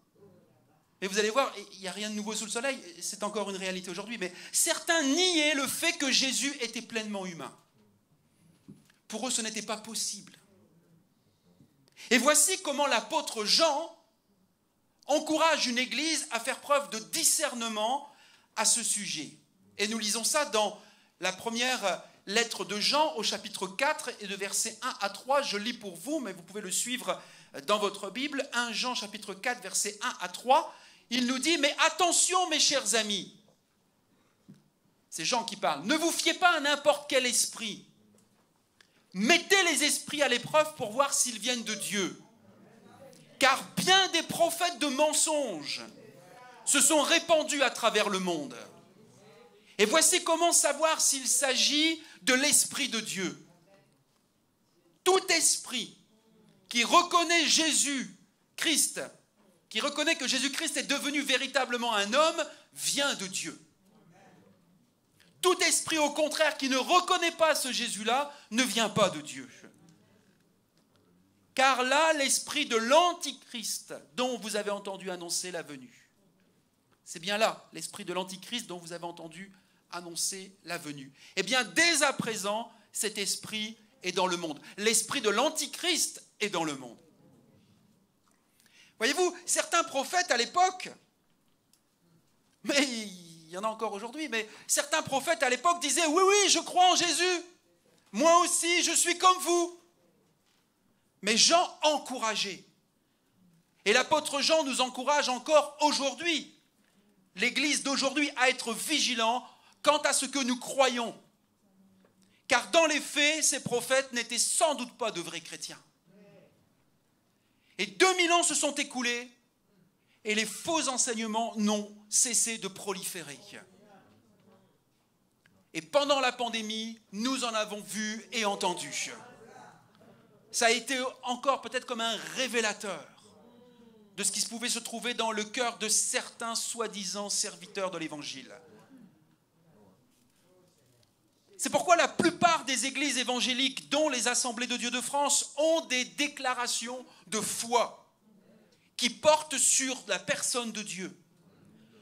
mais vous allez voir, il n'y a rien de nouveau sous le soleil, c'est encore une réalité aujourd'hui, mais certains niaient le fait que Jésus était pleinement humain. Pour eux, ce n'était pas possible. Et voici comment l'apôtre Jean encourage une église à faire preuve de discernement à ce sujet. Et nous lisons ça dans la première lettre de Jean au chapitre 4 et de versets 1 à 3. Je lis pour vous, mais vous pouvez le suivre dans votre Bible. 1 Jean chapitre 4, versets 1 à 3. Il nous dit, mais attention mes chers amis, c'est Jean qui parle, ne vous fiez pas à n'importe quel esprit. Mettez les esprits à l'épreuve pour voir s'ils viennent de Dieu. Car bien des prophètes de mensonges se sont répandus à travers le monde. Et voici comment savoir s'il s'agit de l'Esprit de Dieu. Tout esprit qui reconnaît Jésus-Christ, qui reconnaît que Jésus-Christ est devenu véritablement un homme, vient de Dieu. Tout esprit, au contraire, qui ne reconnaît pas ce Jésus-là, ne vient pas de Dieu. Car là, l'esprit de l'Antichrist, dont vous avez entendu annoncer la venue. C'est bien là, l'esprit de l'Antichrist dont vous avez entendu annoncer la venue. Eh bien, dès à présent, cet esprit est dans le monde. L'esprit de l'Antichrist est dans le monde. Voyez-vous, certains prophètes à l'époque, mais il y en a encore aujourd'hui, mais certains prophètes à l'époque disaient « Oui, oui, je crois en Jésus. Moi aussi, je suis comme vous. » Mais Jean encourageait. Et l'apôtre Jean nous encourage encore aujourd'hui, l'Église d'aujourd'hui, à être vigilant quant à ce que nous croyons. Car dans les faits, ces prophètes n'étaient sans doute pas de vrais chrétiens. Et 2000 ans se sont écoulés et les faux enseignements n'ont cessé de proliférer. Et pendant la pandémie, nous en avons vu et entendu. Ça a été encore peut-être comme un révélateur de ce qui pouvait se trouver dans le cœur de certains soi-disant serviteurs de l'Évangile. C'est pourquoi la plupart des églises évangéliques, dont les Assemblées de Dieu de France, ont des déclarations de foi qui portent sur la personne de Dieu,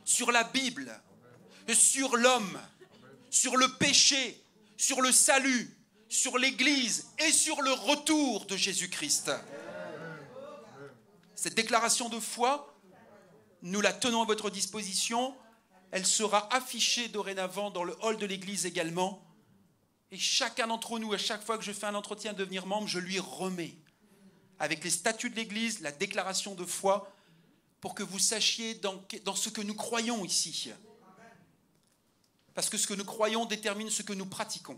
sur la Bible, sur l'homme, sur le péché, sur le salut, sur l'Église et sur le retour de Jésus-Christ. Cette déclaration de foi, nous la tenons à votre disposition. Elle sera affichée dorénavant dans le hall de l'Église également. Et chacun d'entre nous, à chaque fois que je fais un entretien de devenir membre, je lui remets, avec les statuts de l'Église, la déclaration de foi, pour que vous sachiez dans ce que nous croyons ici. Parce que ce que nous croyons détermine ce que nous pratiquons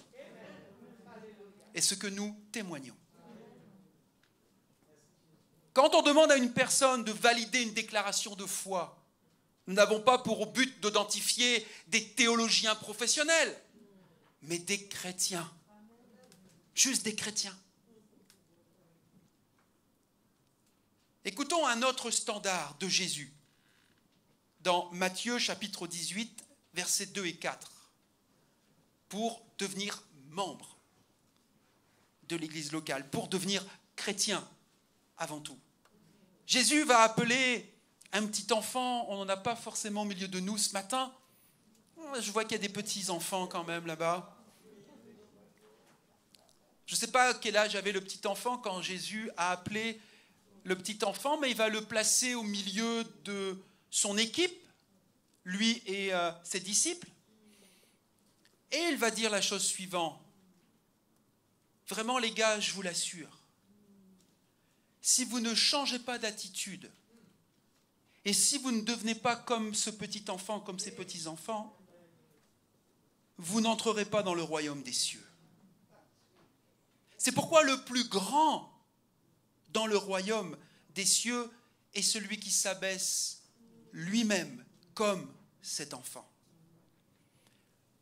et ce que nous témoignons. Quand on demande à une personne de valider une déclaration de foi, nous n'avons pas pour but d'identifier des théologiens professionnels, mais des chrétiens. Juste des chrétiens. Écoutons un autre standard de Jésus dans Matthieu chapitre 18, versets 2 et 4, pour devenir membre de l'église locale, pour devenir chrétien avant tout. Jésus va appeler un petit enfant, on n'en a pas forcément au milieu de nous ce matin. Je vois qu'il y a des petits enfants quand même là-bas. Je ne sais pas quel âge avait le petit enfant quand Jésus a appelé le petit enfant, mais il va le placer au milieu de son équipe, lui et ses disciples. Et il va dire la chose suivante. Vraiment les gars, je vous l'assure, si vous ne changez pas d'attitude, et si vous ne devenez pas comme ce petit enfant, comme ces petits-enfants, vous n'entrerez pas dans le royaume des cieux. C'est pourquoi le plus grand dans le royaume des cieux est celui qui s'abaisse lui-même comme cet enfant.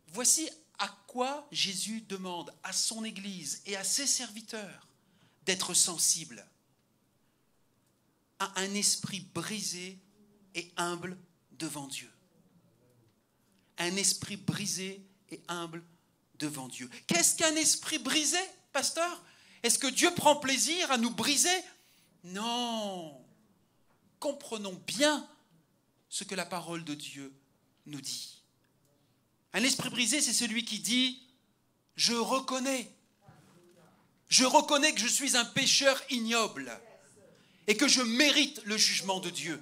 Voici à quoi Jésus demande à son Église et à ses serviteurs d'être sensibles à un esprit brisé et humble devant Dieu. Un esprit brisé et humble devant Dieu. Qu'est-ce qu'un esprit brisé, pasteur? Est-ce que Dieu prend plaisir à nous briser? Non. Comprenons bien ce que la parole de Dieu nous dit. Un esprit brisé, c'est celui qui dit « Je reconnais que je suis un pécheur ignoble et que je mérite le jugement de Dieu.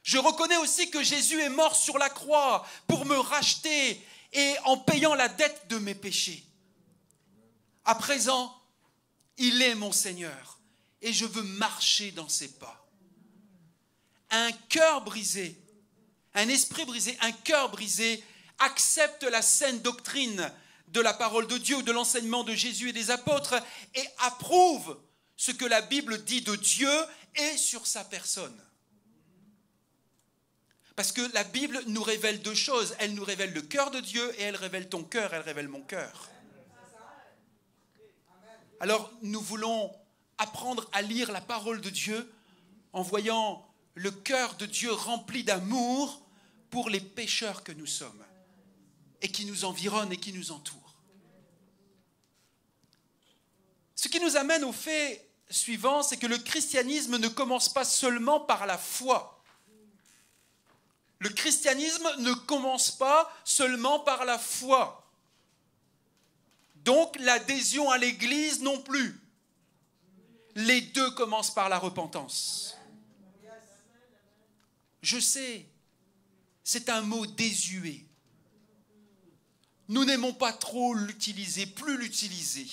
Je reconnais aussi que Jésus est mort sur la croix pour me racheter et en payant la dette de mes péchés. À présent, il est mon Seigneur et je veux marcher dans ses pas. Un cœur brisé, un esprit brisé, un cœur brisé accepte la saine doctrine de la parole de Dieu, de l'enseignement de Jésus et des apôtres et approuve ce que la Bible dit de Dieu et sur sa personne. Parce que la Bible nous révèle deux choses. Elle nous révèle le cœur de Dieu et elle révèle ton cœur, elle révèle mon cœur. Alors nous voulons apprendre à lire la parole de Dieu en voyant le cœur de Dieu rempli d'amour pour les pécheurs que nous sommes et qui nous environnent et qui nous entourent. Ce qui nous amène au fait suivant, c'est que le christianisme ne commence pas seulement par la foi. Le christianisme ne commence pas seulement par la foi. Donc l'adhésion à l'Église non plus. Les deux commencent par la repentance. Je sais, c'est un mot désuet. Nous n'aimons pas trop l'utiliser, plus l'utiliser.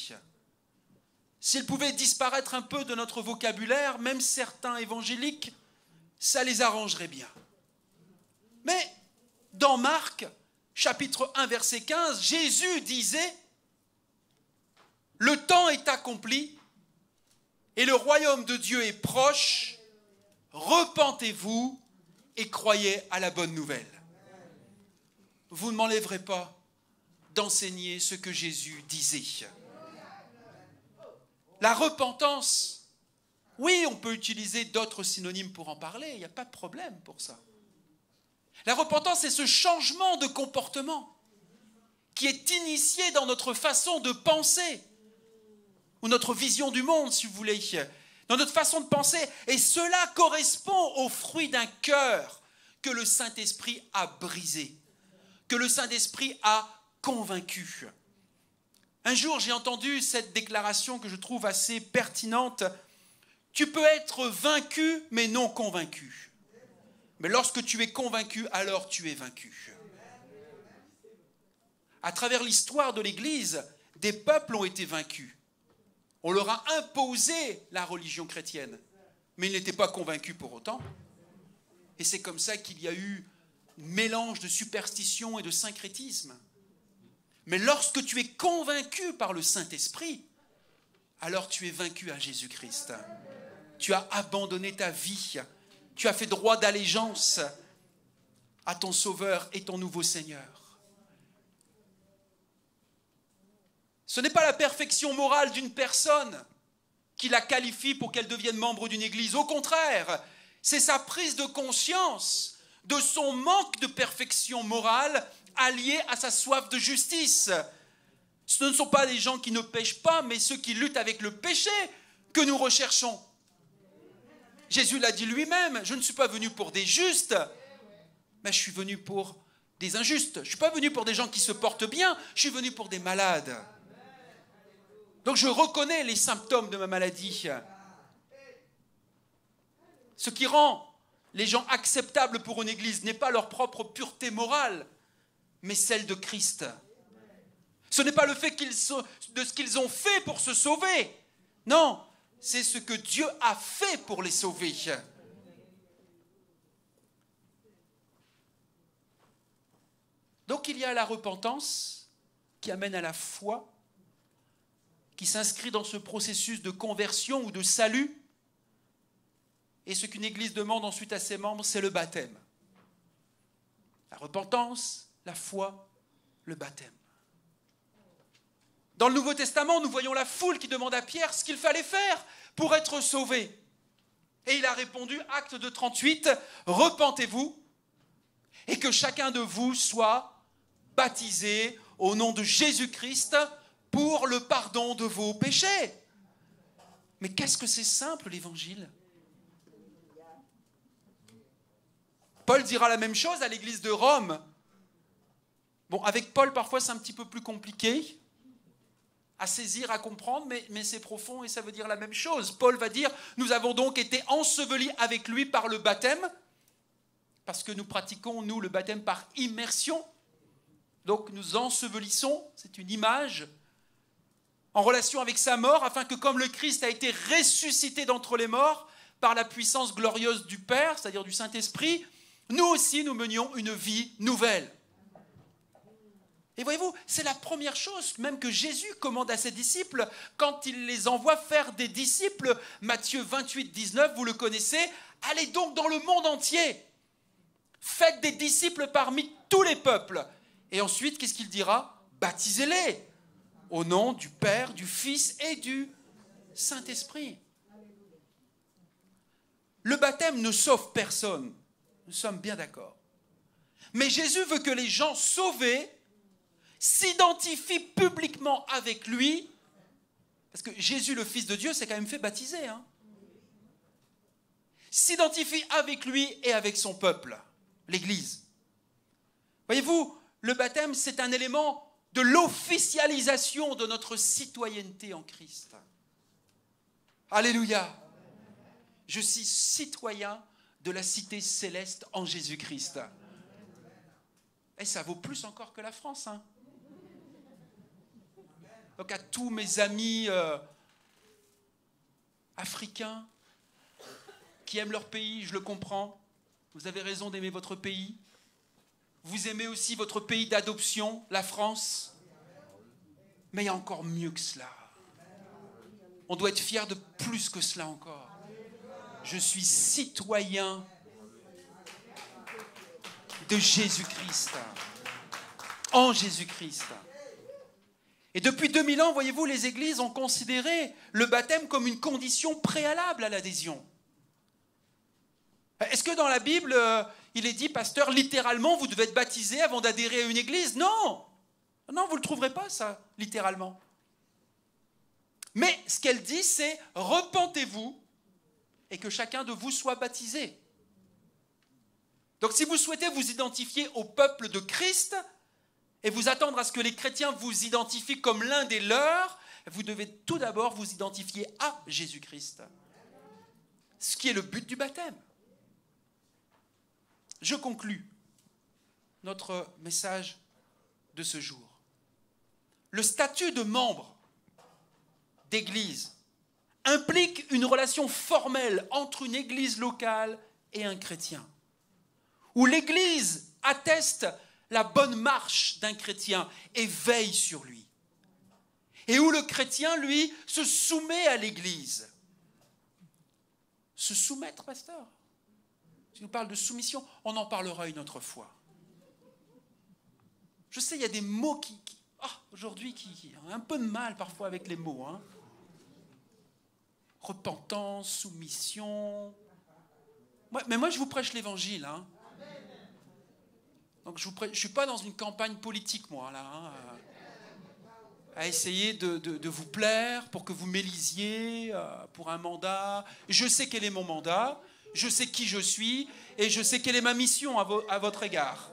S'il pouvait disparaître un peu de notre vocabulaire, même certains évangéliques, ça les arrangerait bien. Mais dans Marc, chapitre 1, verset 15, Jésus disait « Le temps est accompli et le royaume de Dieu est proche. Repentez-vous et croyez à la bonne nouvelle. » Vous ne m'enlèverez pas d'enseigner ce que Jésus disait. La repentance, oui, on peut utiliser d'autres synonymes pour en parler, il n'y a pas de problème pour ça. La repentance, c'est ce changement de comportement qui est initié dans notre façon de penser, ou notre vision du monde, si vous voulez, dans notre façon de penser. Et cela correspond au fruit d'un cœur que le Saint-Esprit a brisé, que le Saint-Esprit a convaincu. Un jour, j'ai entendu cette déclaration que je trouve assez pertinente. Tu peux être vaincu, mais non convaincu. Mais lorsque tu es convaincu, alors tu es vaincu. À travers l'histoire de l'Église, des peuples ont été vaincus. On leur a imposé la religion chrétienne, mais ils n'étaient pas convaincus pour autant. Et c'est comme ça qu'il y a eu un mélange de superstition et de syncrétisme. Mais lorsque tu es convaincu par le Saint-Esprit, alors tu es vaincu à Jésus-Christ. Tu as abandonné ta vie. Tu as fait droit d'allégeance à ton Sauveur et ton nouveau Seigneur. Ce n'est pas la perfection morale d'une personne qui la qualifie pour qu'elle devienne membre d'une église. Au contraire, c'est sa prise de conscience de son manque de perfection morale alliée à sa soif de justice. Ce ne sont pas les gens qui ne pêchent pas, mais ceux qui luttent avec le péché que nous recherchons. Jésus l'a dit lui-même, je ne suis pas venu pour des justes, mais je suis venu pour des injustes. Je ne suis pas venu pour des gens qui se portent bien, je suis venu pour des malades. Donc je reconnais les symptômes de ma maladie. Ce qui rend les gens acceptables pour une église n'est pas leur propre pureté morale, mais celle de Christ. Ce n'est pas le fait de ce qu'ils ont fait pour se sauver. Non, c'est ce que Dieu a fait pour les sauver. Donc il y a la repentance qui amène à la foi, qui s'inscrit dans ce processus de conversion ou de salut. Et ce qu'une église demande ensuite à ses membres, c'est le baptême. La repentance, la foi, le baptême. Dans le Nouveau Testament, nous voyons la foule qui demande à Pierre ce qu'il fallait faire pour être sauvé. Et il a répondu, acte de 38, « Repentez-vous et que chacun de vous soit baptisé au nom de Jésus-Christ pour le pardon de vos péchés. » Mais qu'est-ce que c'est simple, l'Évangile. Paul dira la même chose à l'église de Rome. Bon, avec Paul, parfois, c'est un petit peu plus compliqué à saisir, à comprendre, mais c'est profond et ça veut dire la même chose. Paul va dire, nous avons donc été ensevelis avec lui par le baptême, parce que nous pratiquons, nous, le baptême par immersion. Donc nous ensevelissons, c'est une image, en relation avec sa mort, afin que comme le Christ a été ressuscité d'entre les morts par la puissance glorieuse du Père, c'est-à-dire du Saint-Esprit, nous aussi nous menions une vie nouvelle. Et voyez-vous, c'est la première chose même que Jésus commande à ses disciples quand il les envoie faire des disciples. Matthieu 28, 19, vous le connaissez. Allez donc dans le monde entier. Faites des disciples parmi tous les peuples. Et ensuite, qu'est-ce qu'il dira? Baptisez-les au nom du Père, du Fils et du Saint-Esprit. Le baptême ne sauve personne. Nous sommes bien d'accord. Mais Jésus veut que les gens sauvés s'identifie publiquement avec lui, parce que Jésus, le Fils de Dieu, s'est quand même fait baptiser, hein. S'identifie avec lui et avec son peuple, l'Église. Voyez-vous, le baptême, c'est un élément de l'officialisation de notre citoyenneté en Christ. Alléluia. Je suis citoyen de la cité céleste en Jésus-Christ. Et ça vaut plus encore que la France, hein. Donc à tous mes amis africains qui aiment leur pays, je le comprends. Vous avez raison d'aimer votre pays. Vous aimez aussi votre pays d'adoption, la France. Mais il y a encore mieux que cela. On doit être fier de plus que cela encore. Je suis citoyen de Jésus-Christ. En Jésus-Christ. Et depuis 2000 ans, voyez-vous, les églises ont considéré le baptême comme une condition préalable à l'adhésion. Est-ce que dans la Bible, il est dit, pasteur, littéralement, vous devez être baptisé avant d'adhérer à une église? Non! Non, vous ne le trouverez pas, ça, littéralement. Mais ce qu'elle dit, c'est « repentez-vous et que chacun de vous soit baptisé ». Donc si vous souhaitez vous identifier au peuple de Christ et vous attendre à ce que les chrétiens vous identifient comme l'un des leurs, vous devez tout d'abord vous identifier à Jésus-Christ. Ce qui est le but du baptême. Je conclus notre message de ce jour. Le statut de membre d'église implique une relation formelle entre une église locale et un chrétien, où l'église atteste la bonne marche d'un chrétien et veille sur lui, et où le chrétien, lui, se soumet à l'église. Se soumettre, pasteur? Si on parle de soumission, on en parlera une autre fois. Je sais, il y a des mots aujourd'hui, qui ont un peu de mal parfois avec les mots, hein. Repentance, soumission. Mais moi, je vous prêche l'évangile, hein. Donc, je ne suis pas dans une campagne politique, moi, là, hein, à essayer de vous plaire pour que vous m'élisiez pour un mandat. Je sais quel est mon mandat, je sais qui je suis, et je sais quelle est ma mission à votre égard.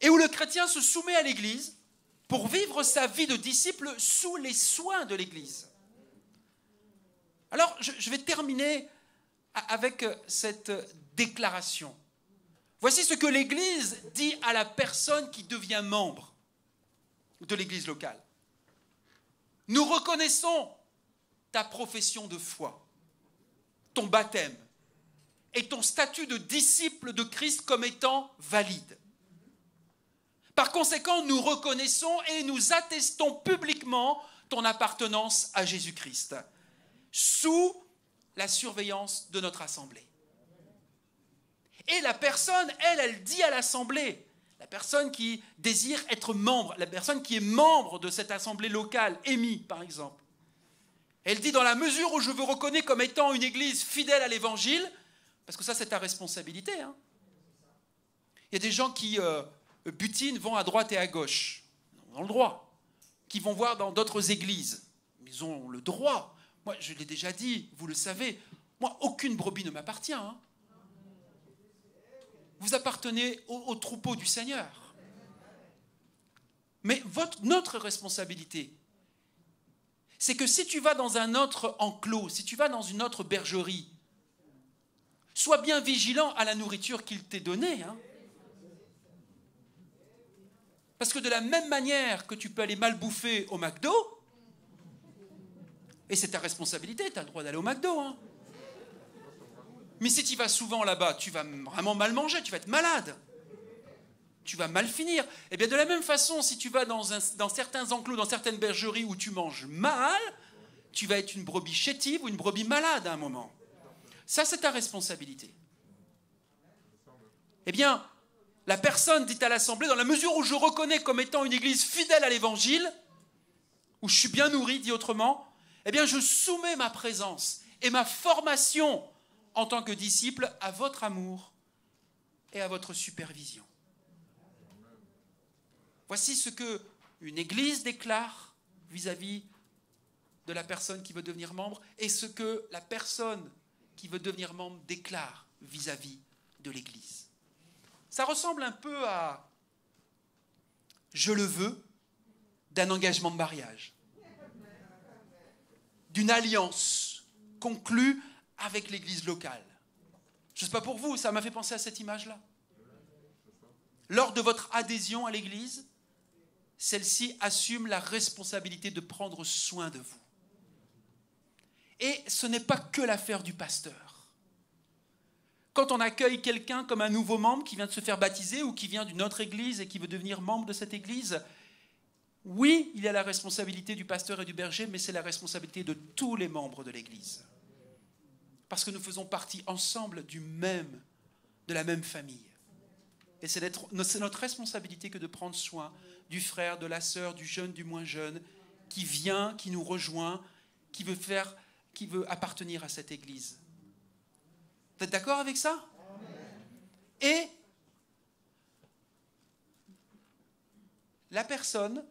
Et où le chrétien se soumet à l'Église pour vivre sa vie de disciple sous les soins de l'Église. Alors, je vais terminer avec cette déclaration. Voici ce que l'Église dit à la personne qui devient membre de l'Église locale. Nous reconnaissons ta profession de foi, ton baptême et ton statut de disciple de Christ comme étant valide. Par conséquent, nous reconnaissons et nous attestons publiquement ton appartenance à Jésus-Christ, sous la surveillance de notre assemblée. Et la personne, elle dit à l'assemblée, la personne qui désire être membre, la personne qui est membre de cette assemblée locale, émise par exemple, elle dit dans la mesure où je vous reconnais comme étant une église fidèle à l'évangile, parce que ça c'est ta responsabilité, hein. Il y a des gens qui butinent, vont à droite et à gauche, ils ont le droit, qui vont voir dans d'autres églises, ils ont le droit. Moi je l'ai déjà dit, vous le savez, moi aucune brebis ne m'appartient, hein. Vous appartenez au troupeau du Seigneur. Mais notre responsabilité, c'est que si tu vas dans un autre enclos, si tu vas dans une autre bergerie, sois bien vigilant à la nourriture qu'il t'est donnée, hein. Parce que de la même manière que tu peux aller mal bouffer au McDo, et c'est ta responsabilité, tu as le droit d'aller au McDo, hein. Mais si tu vas souvent là-bas, tu vas vraiment mal manger, tu vas être malade. Tu vas mal finir. Et bien de la même façon, si tu vas dans certains enclos, dans certaines bergeries où tu manges mal, tu vas être une brebis chétive ou une brebis malade à un moment. Ça, c'est ta responsabilité. Eh bien, la personne dit à l'Assemblée, dans la mesure où je reconnais comme étant une église fidèle à l'Évangile, où je suis bien nourri, dit autrement, eh bien, je soumets ma présence et ma formation en tant que disciple à votre amour et à votre supervision. Voici ce qu'une église déclare vis-à-vis de la personne qui veut devenir membre et ce que la personne qui veut devenir membre déclare vis-à-vis de l'église. Ça ressemble un peu à « je le veux » d'un engagement de mariage, d'une alliance conclue avec l'église locale. Je ne sais pas pour vous, ça m'a fait penser à cette image-là. Lors de votre adhésion à l'église, celle-ci assume la responsabilité de prendre soin de vous. Et ce n'est pas que l'affaire du pasteur. Quand on accueille quelqu'un comme un nouveau membre qui vient de se faire baptiser ou qui vient d'une autre église et qui veut devenir membre de cette église, oui, il y a la responsabilité du pasteur et du berger, mais c'est la responsabilité de tous les membres de l'église. Parce que nous faisons partie ensemble de la même famille. Et c'est notre responsabilité que de prendre soin du frère, de la sœur, du jeune, du moins jeune, qui vient, qui nous rejoint, qui veut appartenir à cette église. Vous êtes d'accord avec ça? Et la personne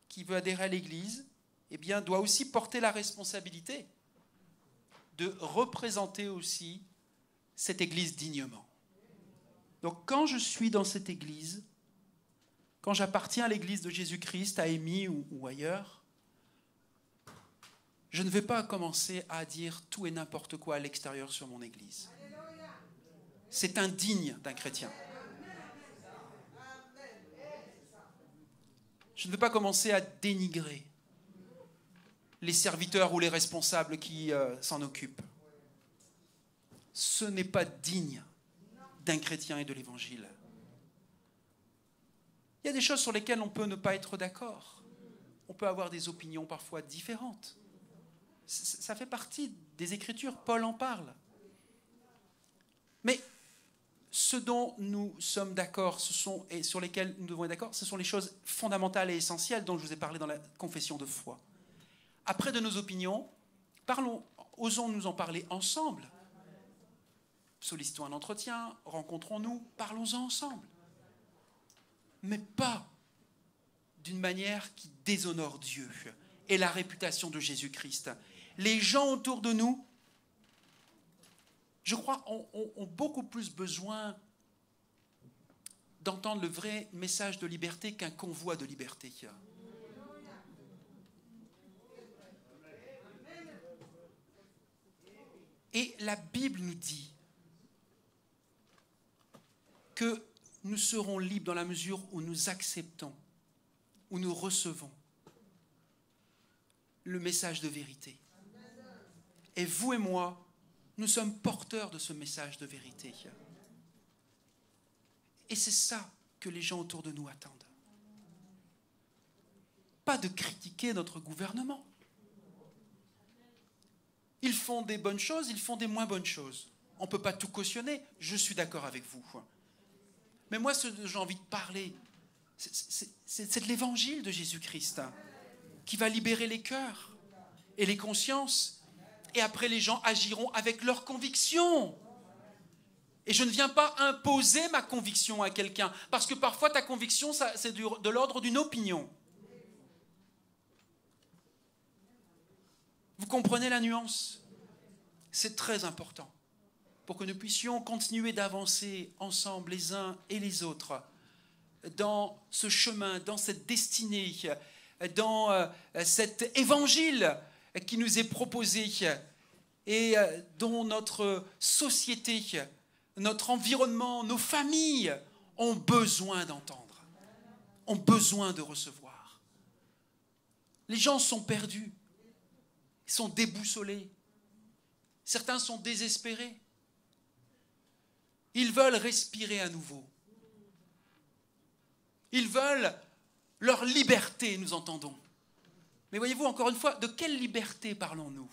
qui veut adhérer à l'église, eh bien, doit aussi porter la responsabilité de représenter aussi cette église dignement. Donc quand je suis dans cette église, quand j'appartiens à l'église de Jésus-Christ, à Émy ou ailleurs, je ne vais pas commencer à dire tout et n'importe quoi à l'extérieur sur mon église. C'est indigne d'un chrétien. Je ne vais pas commencer à dénigrer les serviteurs ou les responsables qui s'en occupent. Ce n'est pas digne d'un chrétien et de l'Évangile. Il y a des choses sur lesquelles on peut ne pas être d'accord. On peut avoir des opinions parfois différentes. Ça fait partie des Écritures, Paul en parle. Mais ce dont nous sommes d'accord, et sur lesquels nous devons être d'accord, ce sont les choses fondamentales et essentielles dont je vous ai parlé dans la confession de foi. Après de nos opinions, osons nous en parler ensemble. Sollicitons un entretien, rencontrons-nous, parlons-en ensemble. Mais pas d'une manière qui déshonore Dieu et la réputation de Jésus-Christ. Les gens autour de nous, je crois, ont beaucoup plus besoin d'entendre le vrai message de liberté qu'un convoi de liberté. Et la Bible nous dit que nous serons libres dans la mesure où nous acceptons, où nous recevons le message de vérité. Et vous et moi, nous sommes porteurs de ce message de vérité. Et c'est ça que les gens autour de nous attendent. Pas de critiquer notre gouvernement. Ils font des bonnes choses, ils font des moins bonnes choses. On ne peut pas tout cautionner, je suis d'accord avec vous. Mais moi, ce dont j'ai envie de parler, c'est de l'évangile de Jésus-Christ qui va libérer les cœurs et les consciences. Et après, les gens agiront avec leurs convictions. Et je ne viens pas imposer ma conviction à quelqu'un, parce que parfois, ta conviction, c'est de l'ordre d'une opinion. Vous comprenez la nuance? C'est très important pour que nous puissions continuer d'avancer ensemble les uns et les autres dans ce chemin, dans cette destinée, dans cet évangile qui nous est proposé et dont notre société, notre environnement, nos familles ont besoin d'entendre. ont besoin de recevoir. Les gens sont perdus, ils sont déboussolés. Certains sont désespérés. Ils veulent respirer à nouveau. Ils veulent leur liberté, nous entendons. Mais voyez-vous, encore une fois, de quelle liberté parlons-nous?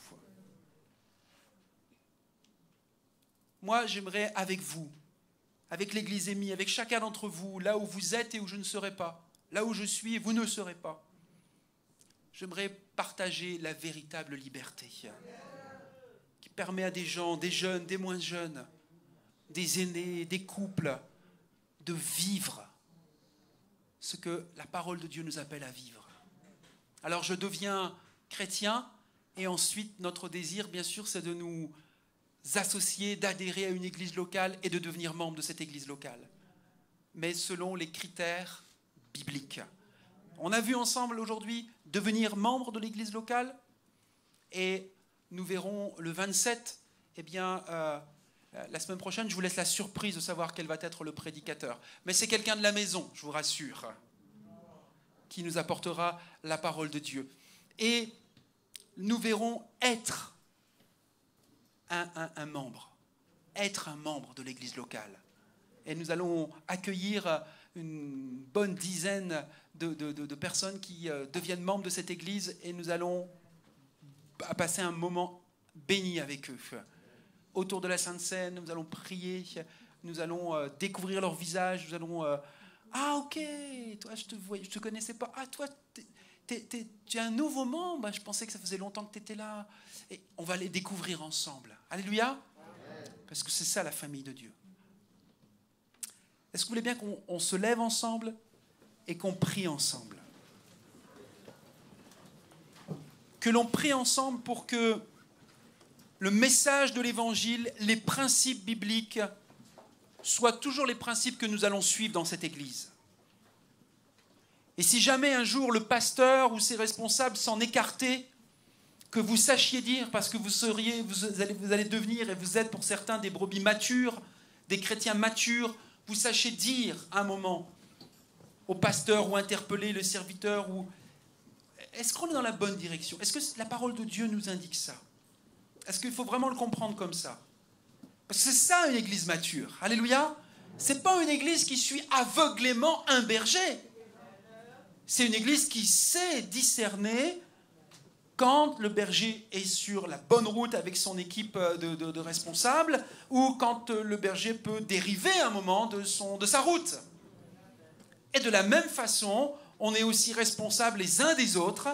Moi, j'aimerais avec vous, avec l'Église émise, avec chacun d'entre vous, là où vous êtes et où je ne serai pas, là où je suis et vous ne serez pas, j'aimerais partager la véritable liberté qui permet à des gens, des jeunes, des moins jeunes, des aînés, des couples, de vivre ce que la parole de Dieu nous appelle à vivre. Alors je deviens chrétien et ensuite notre désir, bien sûr, c'est de nous associer, d'adhérer à une église locale et de devenir membre de cette église locale. Mais selon les critères bibliques. On a vu ensemble aujourd'hui devenir membre de l'église locale et nous verrons le 27, la semaine prochaine, je vous laisse la surprise de savoir quel va être le prédicateur. Mais c'est quelqu'un de la maison, je vous rassure, qui nous apportera la parole de Dieu. Et nous verrons être un membre de l'église locale. Et nous allons accueillir une bonne dizaine de personnes qui deviennent membres de cette église et nous allons passer un moment béni avec eux. Autour de la Sainte Seine, nous allons prier, nous allons découvrir leur visage, nous allons... ah ok, toi je te connaissais pas. Ah toi, tu es un nouveau membre, je pensais que ça faisait longtemps que tu étais là. Et on va les découvrir ensemble. Alléluia. Parce que c'est ça la famille de Dieu. Est-ce que vous voulez bien qu'on se lève ensemble et qu'on prie ensemble? Que l'on prie ensemble pour que le message de l'Évangile, les principes bibliques, soient toujours les principes que nous allons suivre dans cette Église. Et si jamais un jour le pasteur ou ses responsables s'en écartaient, que vous sachiez dire, parce que vous allez devenir, et vous êtes pour certains des brebis matures, des chrétiens matures, vous sachiez dire à un moment au pasteur ou interpeller le serviteur, ou est-ce qu'on est dans la bonne direction? Est-ce que la parole de Dieu nous indique ça? Est-ce qu'il faut vraiment le comprendre comme ça? Parce que c'est ça une église mature. Alléluia. C'est pas une église qui suit aveuglément un berger. C'est une église qui sait discerner quand le berger est sur la bonne route avec son équipe de responsables ou quand le berger peut dériver un moment de sa route. Et de la même façon, on est aussi responsables les uns des autres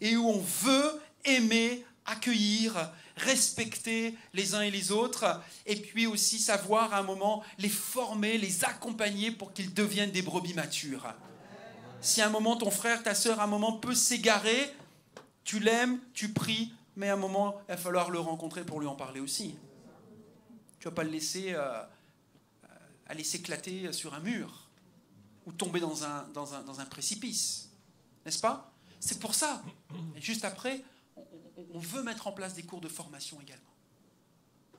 et où on veut aimer, accueillir, respecter les uns et les autres et puis aussi savoir à un moment les former, les accompagner pour qu'ils deviennent des brebis matures. Si à un moment ton frère, ta sœur, à un moment peut s'égarer, tu l'aimes, tu pries, mais à un moment, il va falloir le rencontrer pour lui en parler aussi. Tu ne vas pas le laisser aller s'éclater sur un mur ou tomber dans un précipice. N'est-ce pas? C'est pour ça. Et juste après, on veut mettre en place des cours de formation également.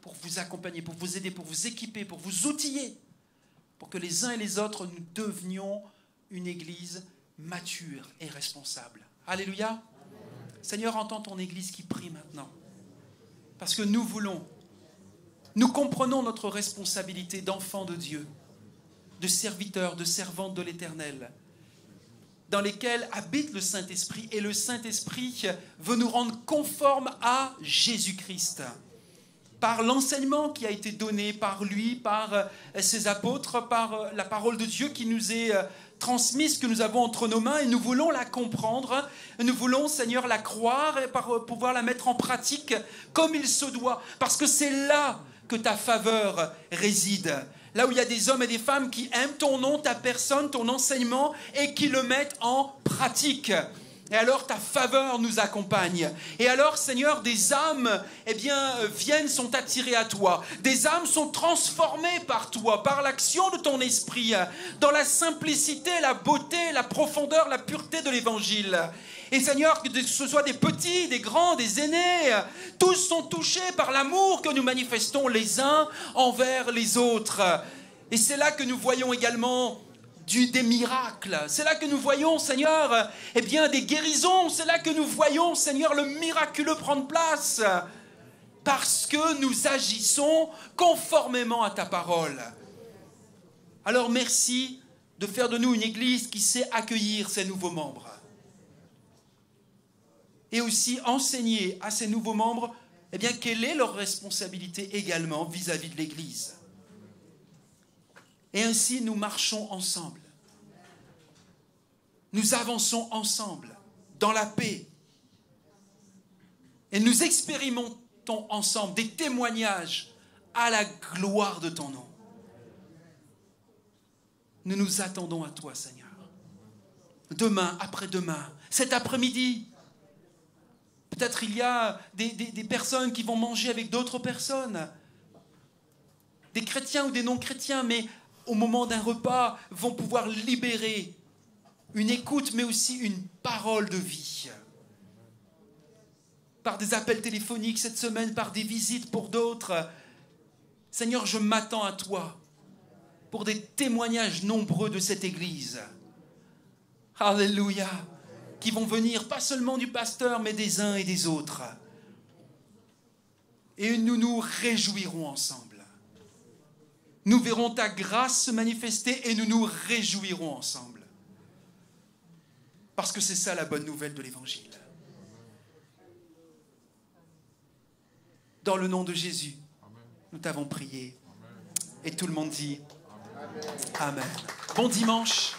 Pour vous accompagner, pour vous aider, pour vous équiper, pour vous outiller. Pour que les uns et les autres, nous devenions une église mature et responsable. Alléluia. Seigneur, entends ton église qui prie maintenant. Parce que nous comprenons notre responsabilité d'enfants de Dieu, de serviteurs, de servantes de l'Éternel, dans lesquels habite le Saint-Esprit. Et le Saint-Esprit veut nous rendre conformes à Jésus-Christ. Par l'enseignement qui a été donné par lui, par ses apôtres, par la parole de Dieu qui nous est transmise, que nous avons entre nos mains, et nous voulons la comprendre, nous voulons, Seigneur, la croire et pouvoir la mettre en pratique comme il se doit, parce que c'est là que ta faveur réside, là où il y a des hommes et des femmes qui aiment ton nom, ta personne, ton enseignement, et qui le mettent en pratique. Et alors ta faveur nous accompagne. Et alors, Seigneur, des âmes viennent, sont attirées à toi. Des âmes sont transformées par toi, par l'action de ton esprit, dans la simplicité, la beauté, la profondeur, la pureté de l'évangile. Et Seigneur, que ce soit des petits, des grands, des aînés, tous sont touchés par l'amour que nous manifestons les uns envers les autres. Et c'est là que nous voyons également des miracles. C'est là que nous voyons, Seigneur, eh bien, des guérisons. C'est là que nous voyons, Seigneur, le miraculeux prendre place. Parce que nous agissons conformément à ta parole. Alors merci de faire de nous une église qui sait accueillir ces nouveaux membres. Et aussi enseigner à ces nouveaux membres, eh bien, quelle est leur responsabilité également vis-à-vis de l'église. Et ainsi, nous marchons ensemble. Nous avançons ensemble, dans la paix. Et nous expérimentons ensemble des témoignages à la gloire de ton nom. Nous nous attendons à toi, Seigneur. Demain, après-demain, cet après-midi, peut-être il y a des personnes qui vont manger avec d'autres personnes, des chrétiens ou des non-chrétiens, mais au moment d'un repas, vont pouvoir libérer une écoute, mais aussi une parole de vie. Par des appels téléphoniques cette semaine, par des visites pour d'autres. Seigneur, je m'attends à toi pour des témoignages nombreux de cette Église. Alléluia. Qui vont venir, pas seulement du pasteur, mais des uns et des autres. Et nous nous réjouirons ensemble. Nous verrons ta grâce se manifester et nous nous réjouirons ensemble. Parce que c'est ça la bonne nouvelle de l'Évangile. Dans le nom de Jésus, nous t'avons prié. Et tout le monde dit Amen. Bon dimanche.